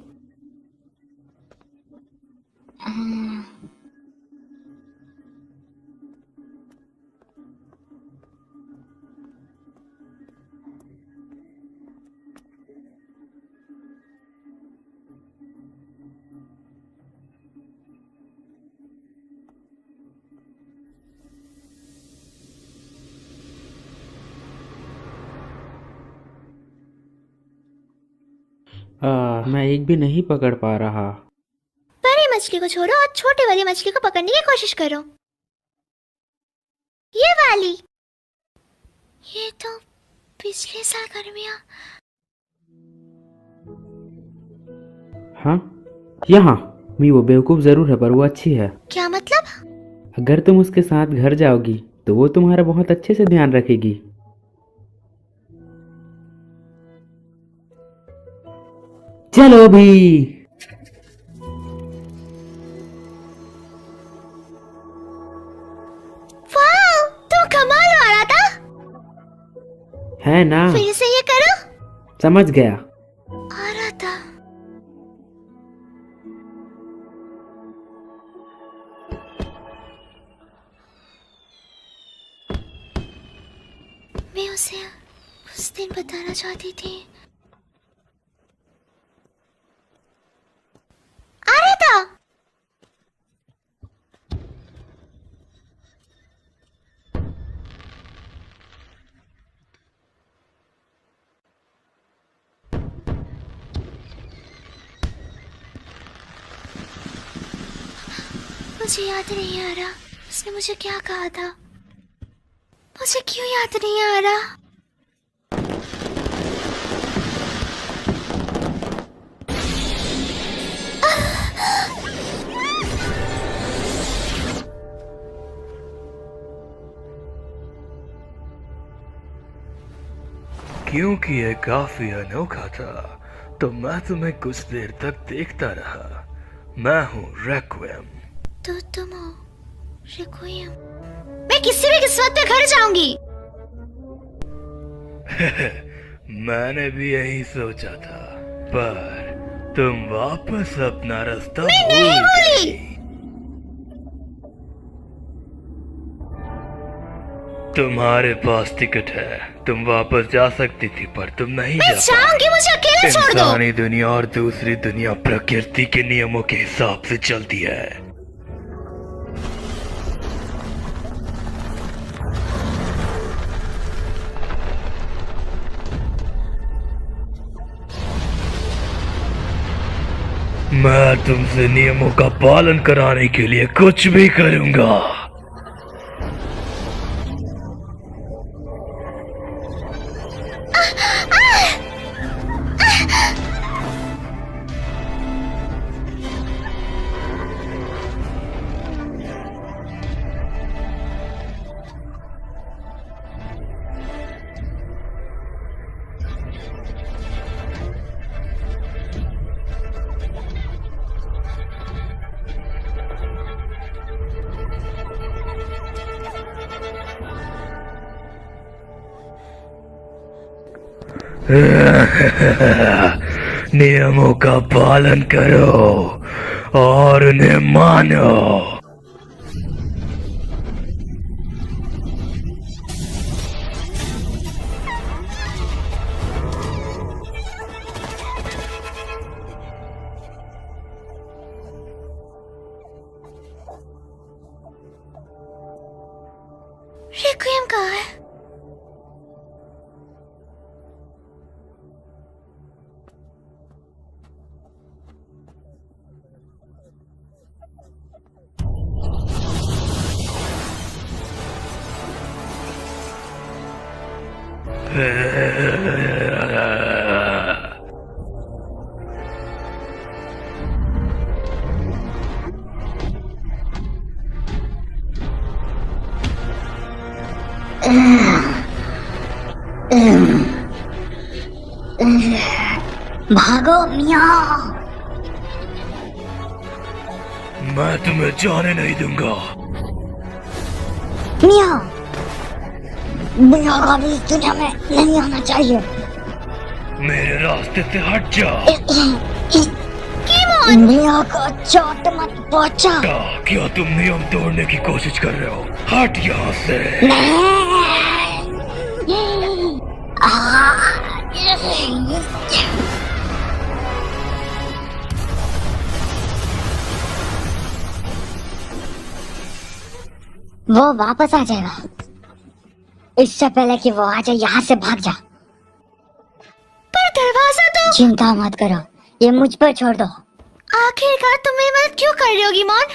मैं एक भी नहीं पकड़ पा रहा। बड़ी मछली को छोड़ो और छोटी वाली मछली को पकड़ने की कोशिश करो। ये वाली। ये तो पिछले साल गर्मियाँ। हाँ, यहाँ मी वो बेवकूफ जरूर है पर वो अच्छी है। क्या मतलब? अगर तुम उसके साथ घर जाओगी तो वो तुम्हारा बहुत अच्छे से ध्यान रखेगी। चलो भी। वाह, तो कमाल हो रहा था। है ना? फिर से ये करो। समझ गया। आ रहा था। मैं उसे उस दिन बताना चाहती थी। आ रहा था। मुझे याद नहीं आ रहा उसने मुझे क्या कहा था। मुझे क्यों याद नहीं आ रहा? क्योंकि ये काफी अनोखा था तो मैं तुम्हें कुछ देर तक देखता रहा। मैं हूँ रेक्विएम। तो तुम हो रेक्विएम। मैं किसी भी किस्मत पे घर जाऊंगी। मैंने भी यही सोचा था पर तुम वापस अपना रास्ता मैं नहीं भूल गई। तुम्हारे पास टिकट है, तुम वापस जा सकती थी पर तुम नहीं मैं जाऊंगी, मुझे अकेले छोड़ दो। इंसानी दुनिया और दूसरी दुनिया प्रकृति के नियमों के हिसाब से चलती है। मैं तुमसे नियमों का पालन कराने के लिए कुछ भी करूंगा। नियमों का पालन करो और उन्हें मानो। रेक्विएम कहाँ है? भागो मियाँ। मैं तुम्हें जाने नहीं दूंगा। मियाँ, मियाँ को भी इस दुनिया में नहीं आना चाहिए। मेरे रास्ते से हट जा। मियाँ को चोट मत पहुंचा। क्या तुम नियम तोड़ने की कोशिश कर रहे हो? हट यहाँ से। वो वापस आ जाएगा। इससे पहले कि वो आ जाए यहाँ से भाग जा। पर दरवाजा तो। चिंता मत करो, ये मुझ पर छोड़ दो। आखिरकार तुम मेरी मदद क्यों कर रही हो गिमोन?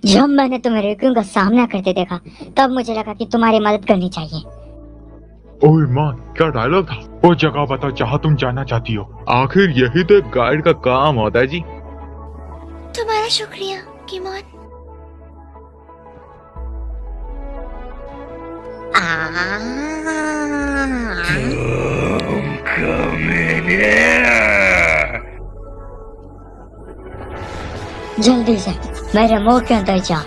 जब मैंने तुम्हें रेक्विएम का सामना करते देखा तब मुझे लगा कि तुम्हारी मदद करनी चाहिए। ओह ईमान, क्या डायलॉग था? वो जगह बताओ जहाँ तुम जाना चाहती हो। आखिर यही तो एक गाइड का काम होता है जी। तुम्हारा शुक्रिया गिमोन। तुम कमीने। जल्दी से मेरे मुंह के अंदर जा।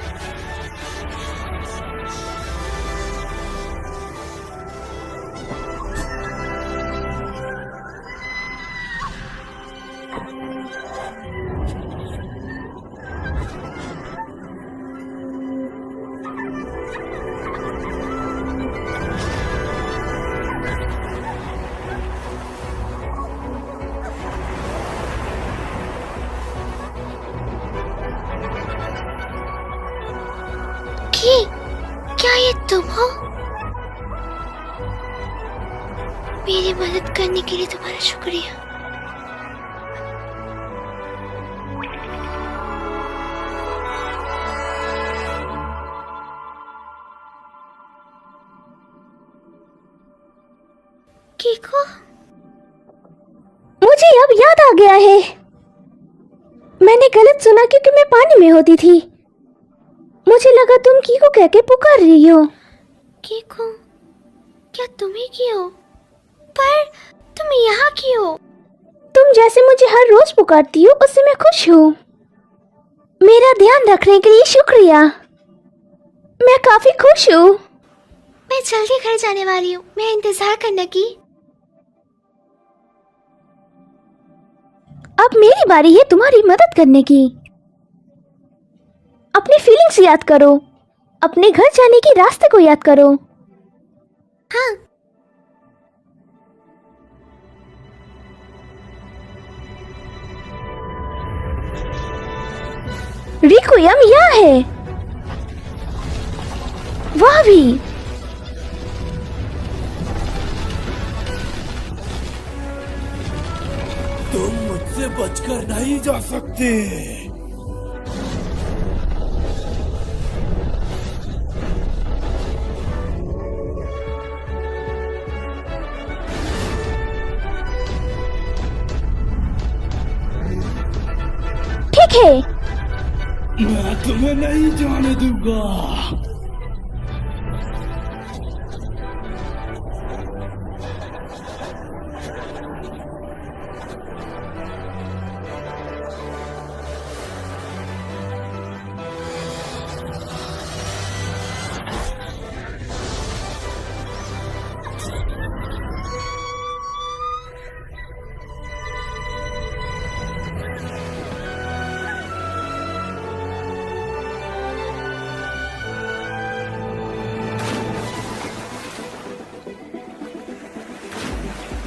क्या ये तुम हो? मेरी मदद करने के लिए तुम्हारा शुक्रिया। गया है। मैंने गलत सुना क्योंकि मैं पानी में होती थी। मुझे लगा तुम कीको कह के पुकार रही हो। कीको? क्या तुम ही की हो? पर तुम यहाँ की हो? तुम जैसे मुझे हर रोज पुकारती हो उससे मैं खुश हूँ। मेरा ध्यान रखने के लिए शुक्रिया। मैं काफी खुश हूँ। मैं जल्दी घर जाने वाली हूँ। मैं इंतजार करने की। अब मेरी बारी है तुम्हारी मदद करने की। अपनी फीलिंग्स याद करो। अपने घर जाने की रास्ते को याद करो। हाँ। रिक्वियम यहाँ है। वह भी। तुम मुझसे बचकर नहीं जा सकते। ठीक है। मैं तुम्हें नहीं जाने दूंगा।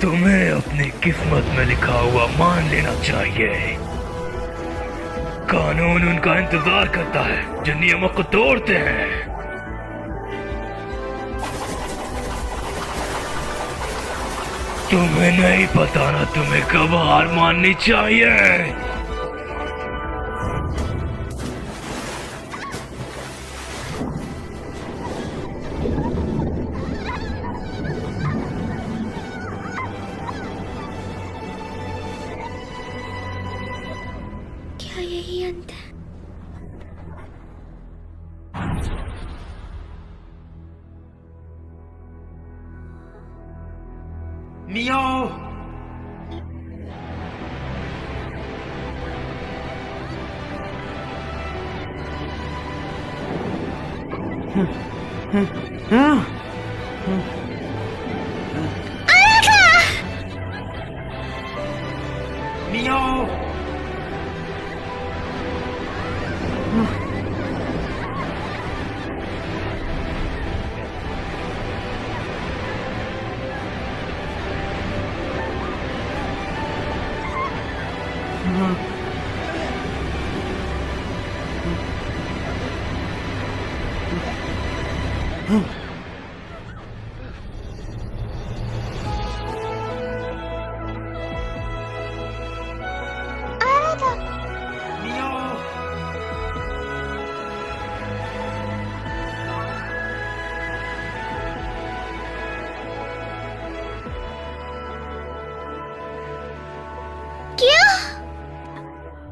तुम्हें अपनी किस्मत में लिखा हुआ मान लेना चाहिए। कानून उनका इंतजार करता है जो नियमों को तोड़ते हैं। तुम्हें नहीं पता ना तुम्हें कब हार माननी चाहिए। क्या यही अंत है? मियो। मियो।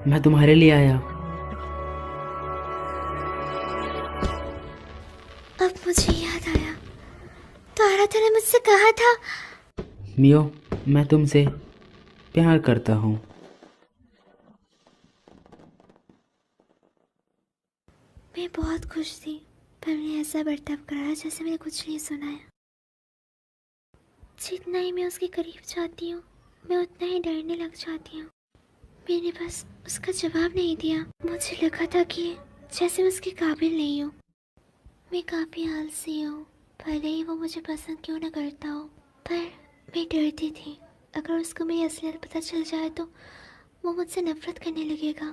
मैं तुम्हारे लिए आया। अब मुझे याद आया। तो आराधना ने मुझसे कहा था। मियो, मैं तुमसे प्यार करता हूँ। मैं बहुत खुश थी पर मैंने ऐसा बर्ताव करा जैसे मैंने कुछ नहीं सुना है। जितना ही मैं उसके करीब जाती हूँ मैं उतना ही डरने लग जाती हूँ। मैंने बस उसका जवाब नहीं दिया। मुझे लगा था कि जैसे मैं उसके काबिल नहीं हूँ। मैं काफ़ी आलसी हूँ, भले ही वो मुझे पसंद क्यों ना करता हो। पर मैं डरती थी अगर उसको मेरी असलियत पता चल जाए तो वो मुझसे नफरत करने लगेगा।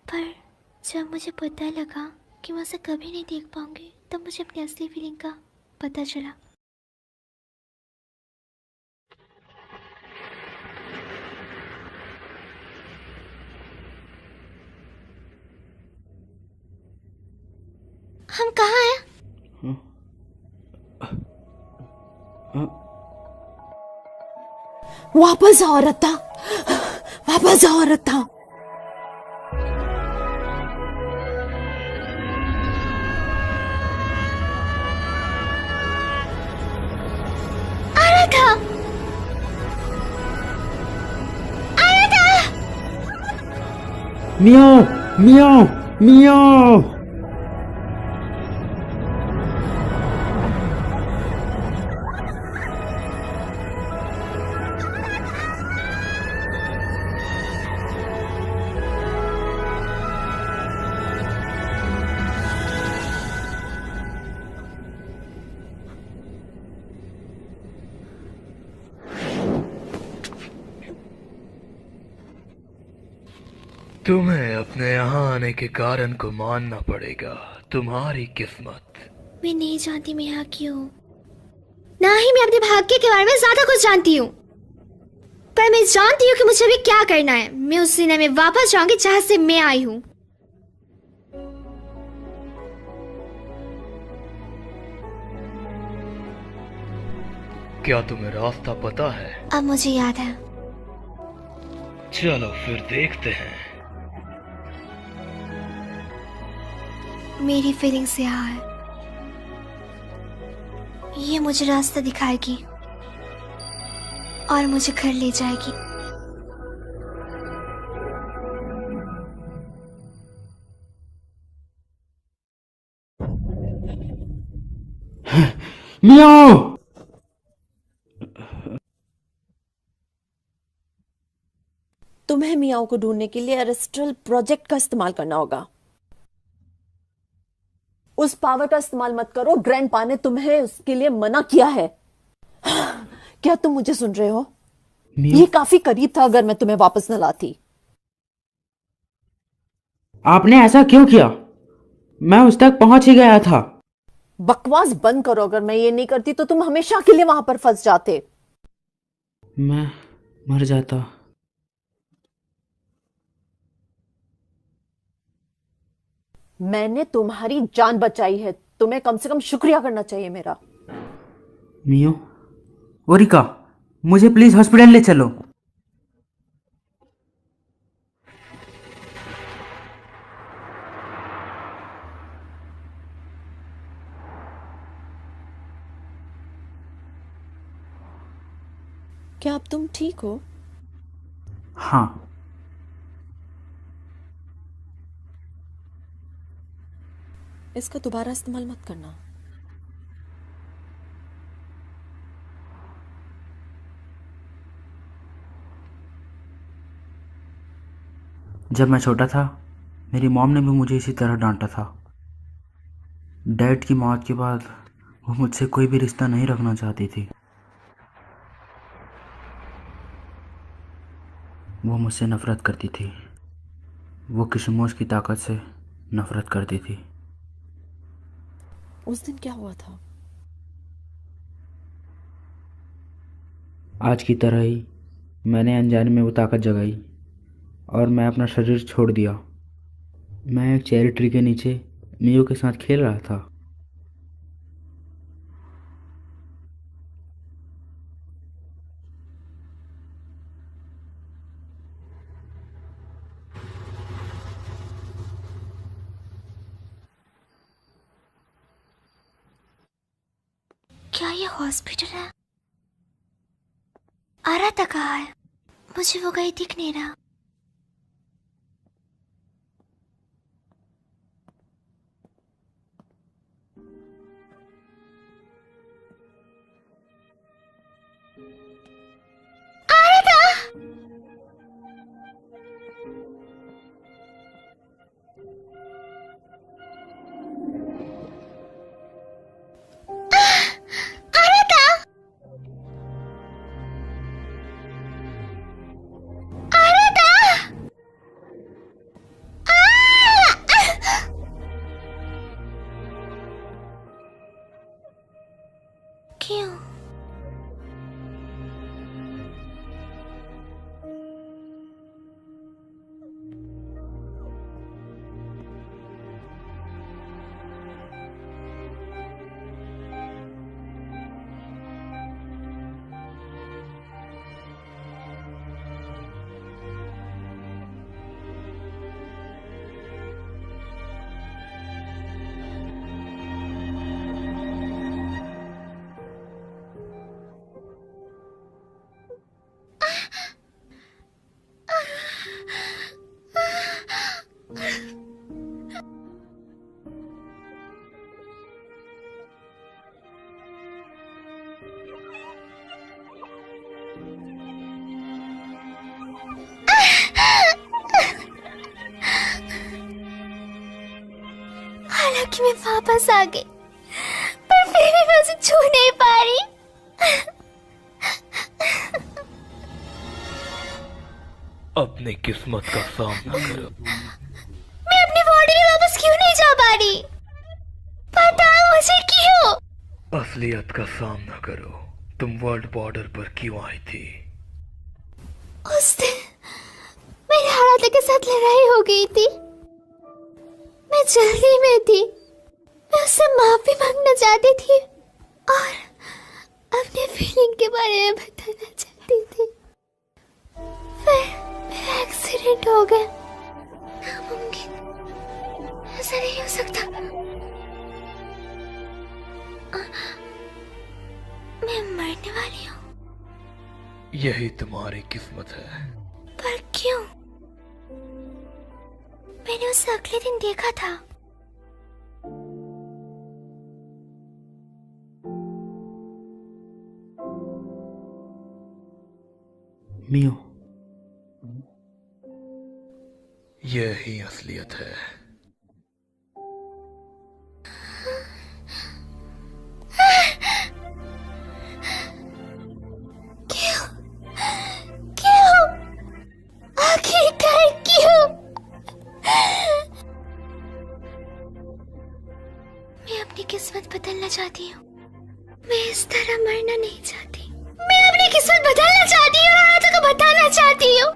पर जब मुझे पता लगा कि मैं उसे कभी नहीं देख पाऊंगी तब मुझे अपनी असली फीलिंग का पता चला। हम कहाँ हैं? वापस आओ रत्ता, वापस आओ अरथा। अरथा, अरथा, मियाओ मियाओ मियाओ। तुम्हें अपने यहाँ आने के कारण को मानना पड़ेगा। तुम्हारी किस्मत। मैं नहीं जानती मैं यहाँ क्यों, ना ही मैं अपने भाग्य के बारे में ज्यादा कुछ जानती हूँ, पर मैं जानती हूँ कि मुझे अभी क्या करना है। मैं उस दुनिया में वापस जाऊंगी जहाँ से मैं आई हूँ। क्या तुम्हें रास्ता पता है? अब मुझे याद है। चलो फिर देखते हैं। मेरी फीलिंग्स यहाँ है, ये मुझे रास्ता दिखाएगी और मुझे घर ले जाएगी। मियाओ। तुम्हें मियाओ को ढूंढने के लिए एरेस्ट्रल प्रोजेक्ट का इस्तेमाल करना होगा। उस पावर का इस्तेमाल मत करो, ग्रैंडपा ने तुम्हें उसके लिए मना किया है। क्या तुम मुझे सुन रहे हो? ये काफी करीब था अगर मैं तुम्हें वापस न लाती। आपने ऐसा क्यों किया? मैं उस तक पहुंच ही गया था। बकवास बंद करो, अगर मैं ये नहीं करती तो तुम हमेशा के लिए वहां पर फंस जाते। मैं मर जाता। मैंने तुम्हारी जान बचाई है, तुम्हें कम से कम शुक्रिया करना चाहिए मेरा। मियो, ओरिका, मुझे प्लीज हॉस्पिटल ले चलो। क्या अब तुम ठीक हो? हाँ। इसका दोबारा इस्तेमाल मत करना। जब मैं छोटा था मेरी मॉम ने भी मुझे इसी तरह डांटा था। डैड की मौत के बाद वो मुझसे कोई भी रिश्ता नहीं रखना चाहती थी। वो मुझसे नफरत करती थी। वो किशमोश की ताकत से नफरत करती थी। उस दिन क्या हुआ था? आज की तरह ही मैंने अनजाने में वो ताकत जगाई और मैं अपना शरीर छोड़ दिया। मैं एक चेरी ट्री के नीचे मियो के साथ खेल रहा था। क्या ये हॉस्पिटल है? आराता कहाँ है? मुझे वो कहीं दिख नहीं रहा। क्यों? हालांकि मैं वापस आ गई, पर फिर भी मैं उसे छू नहीं पा रही। अपनी किस्मत का सामना करो। मैं अपनी बॉडी में वापस क्यों नहीं जा पा रही? बताओ मुझे क्यों? असलियत का सामना करो। तुम वर्ल्ड बॉर्डर पर क्यों आई थी? उस दिन मेरे हालात के साथ लड़ाई हो गई थी। मैं जल्दी में थी। मैं उससे माफी मांगना चाहती थी और अपने फीलिंग के बारे में बताना चाहती थी। फिर मेरा एक्सीडेंट हो गया। नामुमकिन, ऐसा नहीं हो सकता। मैं मरने वाली हूँ। यही तुम्हारी किस्मत है। पर क्यों? मैंने उसे अगले दिन देखा था। मियो, यही असलियत है। क्यों? क्यों? आखिरकार क्यों? मैं अपनी किस्मत बदलना चाहती हूँ। मैं इस तरह मरना नहीं चाहती। मैं अपनी किस्मत बदलना चाहती हूँ और हालातों को बताना चाहती हूँ।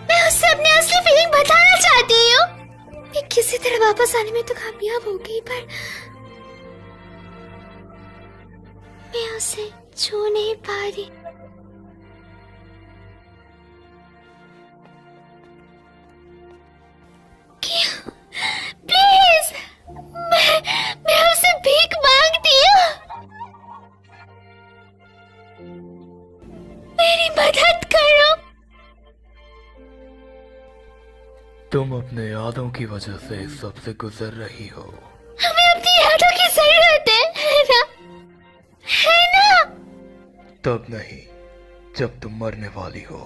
मैं उससे अपनी असली फीलिंग बताना चाहती हूँ। मैं किसी तरह वापस आने में तो कामयाब हो गई, पर मैं उसे छू नहीं पा रही। क्यों? प्लीज, मैं उसे भीख मांगती हूँ। मेरी मदद करो। तुम अपने यादों की वजह से इस सब से गुजर रही हो। हमें अपनी यादों की जरूरत है ना? है ना? तब नहीं जब तुम मरने वाली हो।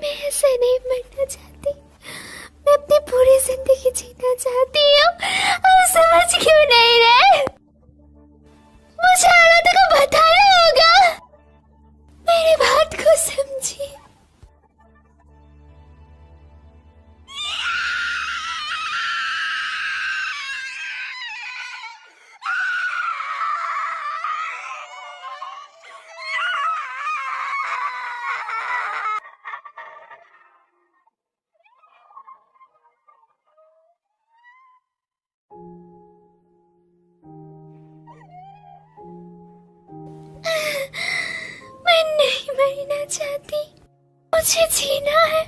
मैं ऐसे नहीं मरना चाहती। मैं अपनी पूरी जिंदगी जीना चाहती हूँ। आप समझ क्यों नहीं रहे? मुझे हालातों को बताना होगा। मेरी बात को समझिए। मैं नहीं मरना चाहती। मुझे जीना है।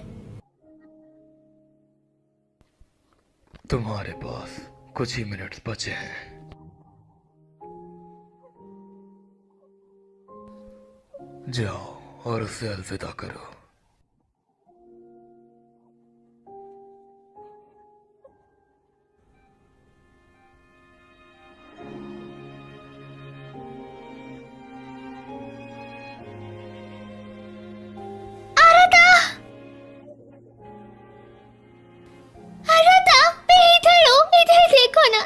तुम्हारे पास कुछ ही मिनट्स बचे हैं। जाओ और उसे अलविदा करो। देखो ना,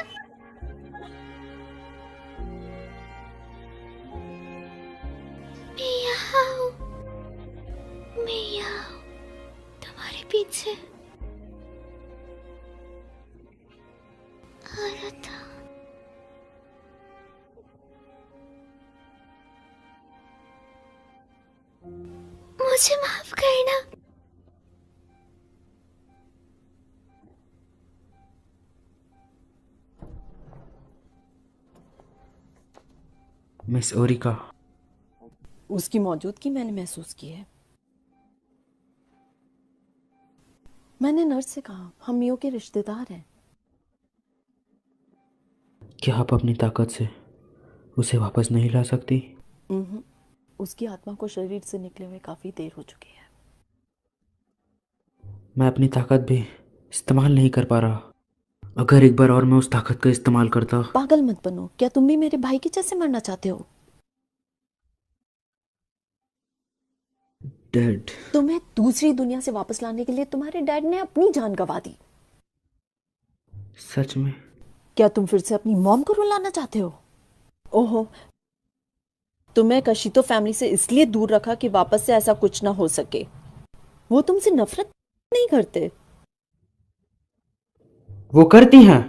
मैं यहाँ हूँ। मैं यहाँ हूँ, तुम्हारे पीछे। आराधा, मुझे माफ करना। मिस ओरिका, उसकी मौजूदगी मैंने महसूस की है। मैंने नर्स से कहा हम मियो के रिश्तेदार हैं। क्या आप अपनी ताकत से उसे वापस नहीं ला सकती? उसकी आत्मा को शरीर से निकले हुए काफी देर हो चुकी है। मैं अपनी ताकत भी इस्तेमाल नहीं कर पा रहा। अगर एक बार और मैं उस ताकत का इस्तेमाल करता। पागल मत बनो, क्या तुम भी मेरे भाई की जैसे मरना चाहते हो? डैड, तुम्हें दूसरी दुनिया से वापस लाने के लिए तुम्हारे डैड ने अपनी जान गंवा दी। सच में? क्या तुम फिर से अपनी मॉम को रुलाना चाहते हो? ओहो, तुम्हें कशितो फैमिली से इसलिए दूर रखा कि वापस से ऐसा कुछ ना हो सके। वो तुमसे नफरत नहीं करते। वो करती हैं।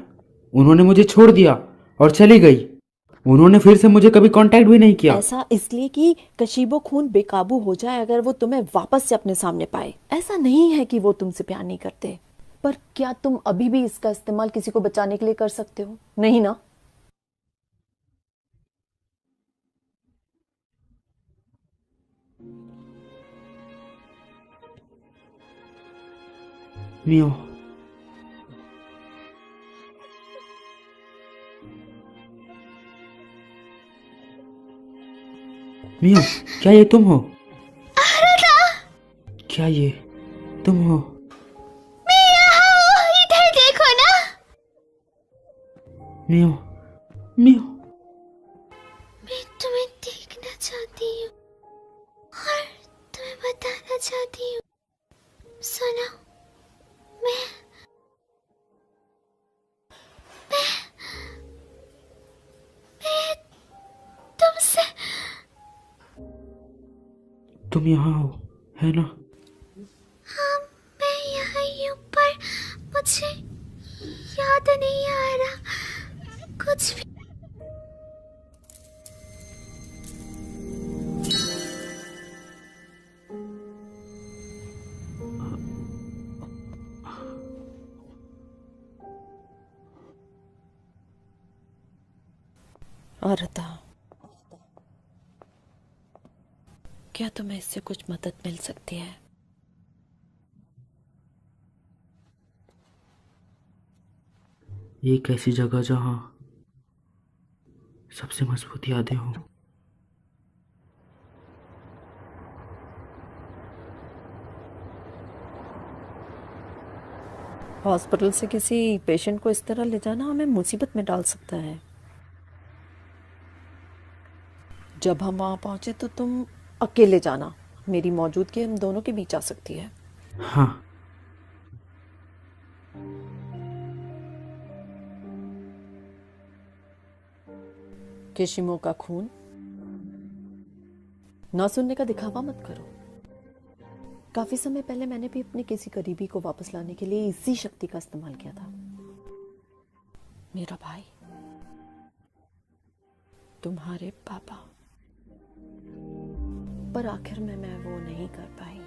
उन्होंने मुझे छोड़ दिया और चली गई। उन्होंने फिर से मुझे कभी कांटेक्ट भी नहीं किया। ऐसा इसलिए कि कशीबो खून बेकाबू हो जाए अगर वो तुम्हें वापस से अपने सामने पाए। ऐसा नहीं है कि वो तुमसे प्यार नहीं करते, पर क्या तुम अभी भी इसका इस्तेमाल किसी को बचाने के लिए कर सकते हो? नहीं ना? मियो, मियो, क्या ये तुम हो? क्या ये तुम हो? मैं यहाँ हूँ, इधर देखो ना। मियो, मियो, मैं तुम्हें देखना चाहती हूँ और तुम्हें बताना चाहती हूँ। सुनो, मैं तुमसे। तुम यहाँ हो, है ना? हाँ, मैं यहाँ ही हूँ, पर मुझे याद नहीं आ रहा कुछ भी। आरता, क्या तुम्हें इससे कुछ मदद मिल सकती है? एक ऐसी जगह जहाँ सबसे मजबूत यादें हो। हॉस्पिटल से किसी पेशेंट को इस तरह ले जाना हमें मुसीबत में डाल सकता है। जब हम वहां पहुंचे तो तुम अकेले जाना। मेरी मौजूदगी हम दोनों के बीच आ सकती है। हाँ। केशिमो का खून ना सुनने का दिखावा मत करो। काफी समय पहले मैंने भी अपने किसी करीबी को वापस लाने के लिए इसी शक्ति का इस्तेमाल किया था। मेरा भाई, तुम्हारे पापा, पर आखिर में मैं वो नहीं कर पाई।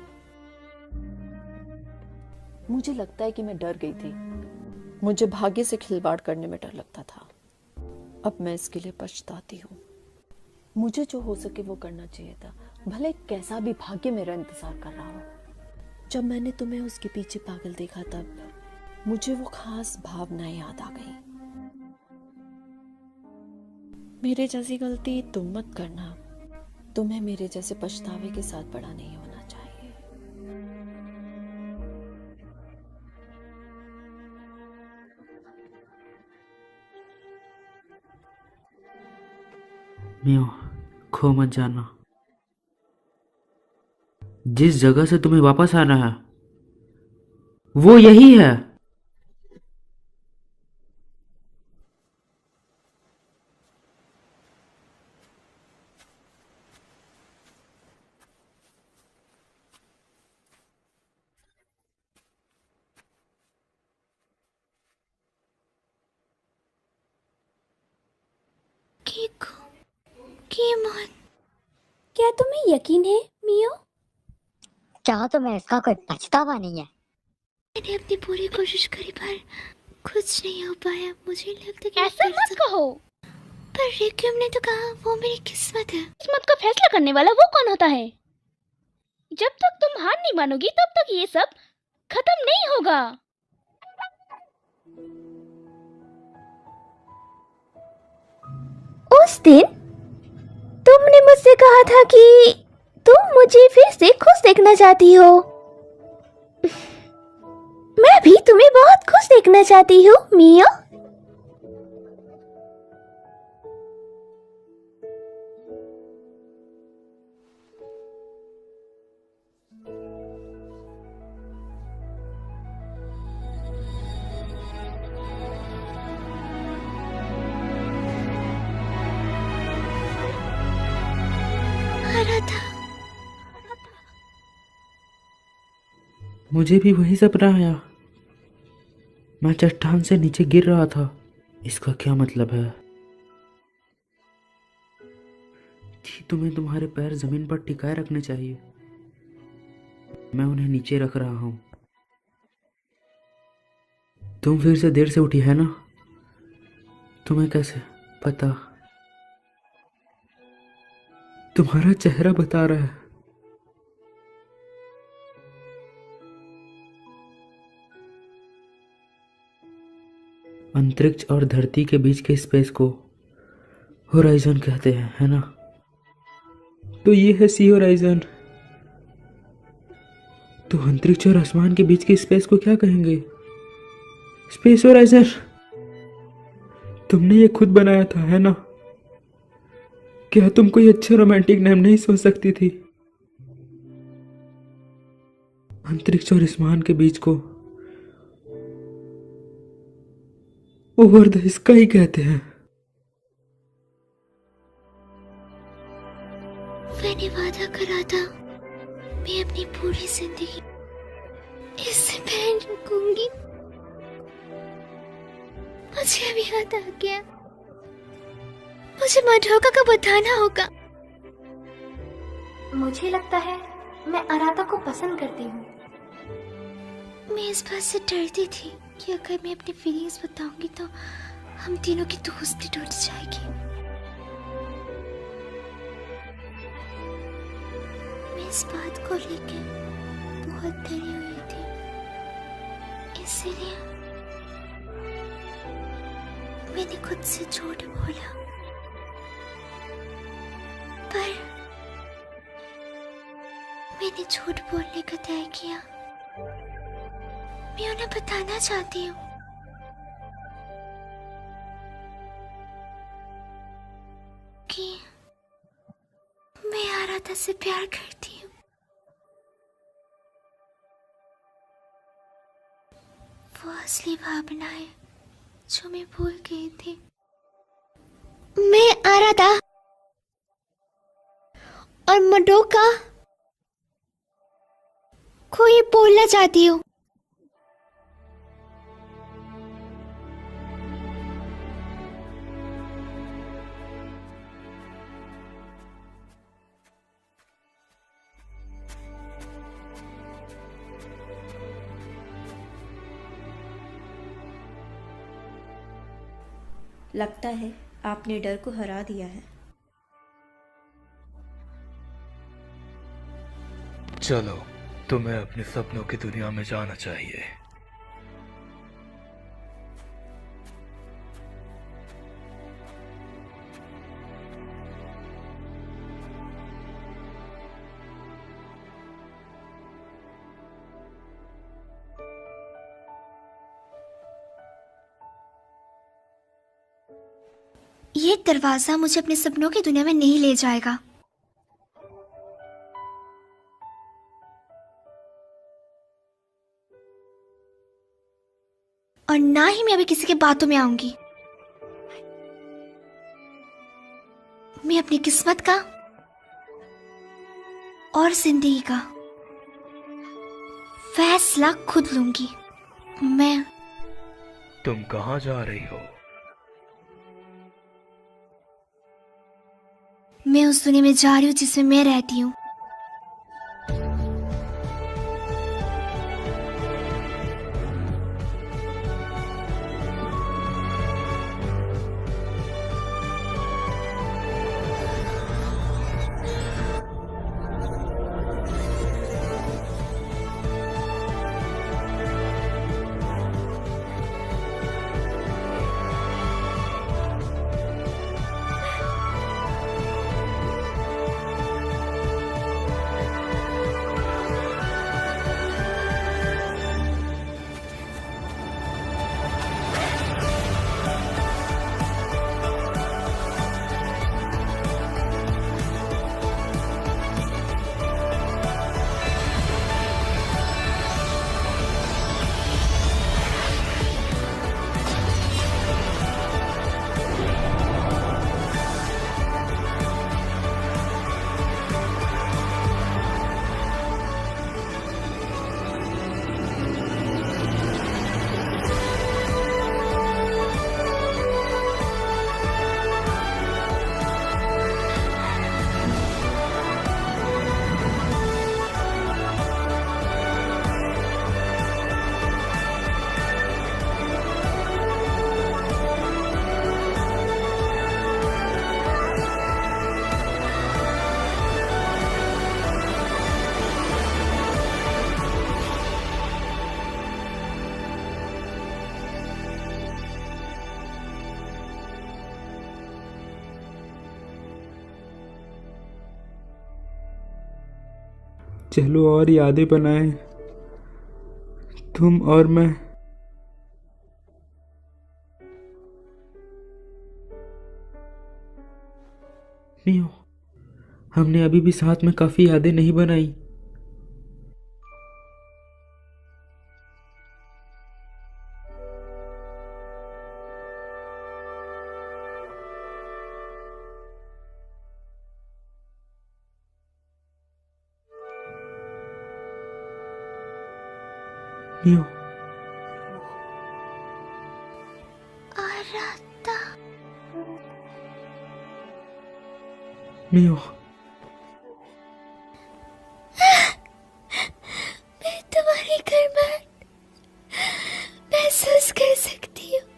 मुझे लगता है कि मैं डर गई थी। मुझे भाग्य से खिलवाड़ करने में डर लगता था। अब मैं इसके लिए पछताती हूँ। मुझे जो हो सके वो करना चाहिए था, भले कैसा भी भाग्य मेरा इंतजार कर रहा हो। जब मैंने तुम्हें उसके पीछे पागल देखा तब मुझे वो खास भावनाएं याद आ गई। मेरे जैसी गलती तुम मत करना। तुम्हें मेरे जैसे पछतावे के साथ बड़ा नहीं होना चाहिए। मियो, खो मत जाना। जिस जगह से तुम्हें वापस आना है वो यही है। क्या तुम्हें यकीन है मियो? क्या तुम्हें इसका कोई पछतावा नहीं है? मैंने अपनी पूरी कोशिश करी पर कुछ नहीं हो पाया। मुझे लगता है कि ऐसा मत कहो। पर रिक्यूम ने तो कहा वो मेरी किस्मत है। किस्मत का फैसला करने वाला वो कौन होता है? जब तक तुम हार नहीं मानोगी तब तक ये सब खत्म नहीं होगा। उस दिन तुमने मुझसे कहा था कि तुम मुझे फिर से खुश देखना चाहती हो। मैं भी तुम्हें बहुत खुश देखना चाहती हूँ मिया। मुझे भी वही सपना आया। मैं चट्टान से नीचे गिर रहा था। इसका क्या मतलब है कि तुम्हें तुम्हारे पैर जमीन पर टिकाए रखने चाहिए। मैं उन्हें नीचे रख रहा हूं। तुम फिर से देर से उठी है ना? तुम्हें कैसे पता? तुम्हारा चेहरा बता रहा है। अंतरिक्ष और धरती के बीच के स्पेस को होराइजन कहते हैं, है ना? तो ये है सी होराइजन। तो अंतरिक्ष और आसमान के बीच के स्पेस को क्या कहेंगे? Space horizon. तुमने ये खुद बनाया था, है ना? क्या तुम कोई अच्छा रोमांटिक नाम नहीं सोच सकती थी? अंतरिक्ष और आसमान के बीच को ओवर द स्काई कहते हैं। मैंने वादा करा था मैं अपनी पूरी जिंदगी इससे पहन रखूंगी। मुझे अभी याद आ गया। मुझे मधोका को बताना होगा। मुझे लगता है मैं अराता को पसंद करती हूँ। मैं इस बात से डरती थी कि अगर मैं अपनी फीलिंग्स बताऊंगी तो हम तीनों की दोस्ती टूट जाएगी। मैं इस बात को लेके बहुत डरी हुई थी, इसलिए मैंने खुद से झूठ बोला। पर मैंने झूठ बोलने का तय किया। मैं उन्हें बताना चाहती हूँ कि मैं आराधा से प्यार करती हूँ। वो असली भावना है जो मैं भूल गई थी। मैं आराधा और मडोका को ये बोलना चाहती हूँ। लगता है आपने डर को हरा दिया है। चलो, तुम्हें अपने सपनों की दुनिया में जाना चाहिए। ये दरवाजा मुझे अपने सपनों की दुनिया में नहीं ले जाएगा। और ना ही मैं अभी किसी की बातों में आऊंगी। मैं अपनी किस्मत का और जिंदगी का फैसला खुद लूंगी। तुम कहाँ जा रही हो? मैं उस दुनिया में जा रही हूँ जिसमें मैं रहती हूँ। चलो और यादें बनाएं, तुम और मैं। मियो, हमने अभी भी साथ में काफी यादें नहीं बनाई। मियो, आराता, मियो, मैं तुम्हारी गर्माहट महसूस कर सकती हूँ।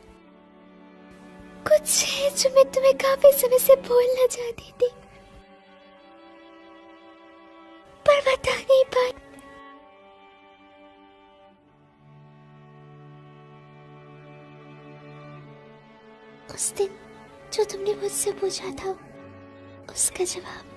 कुछ है जो मैं तुम्हें काफी समय से बोलना चाहती थी, पर बता नहीं पाई। उस दिन जो तुमने मुझसे पूछा था, उसका जवाब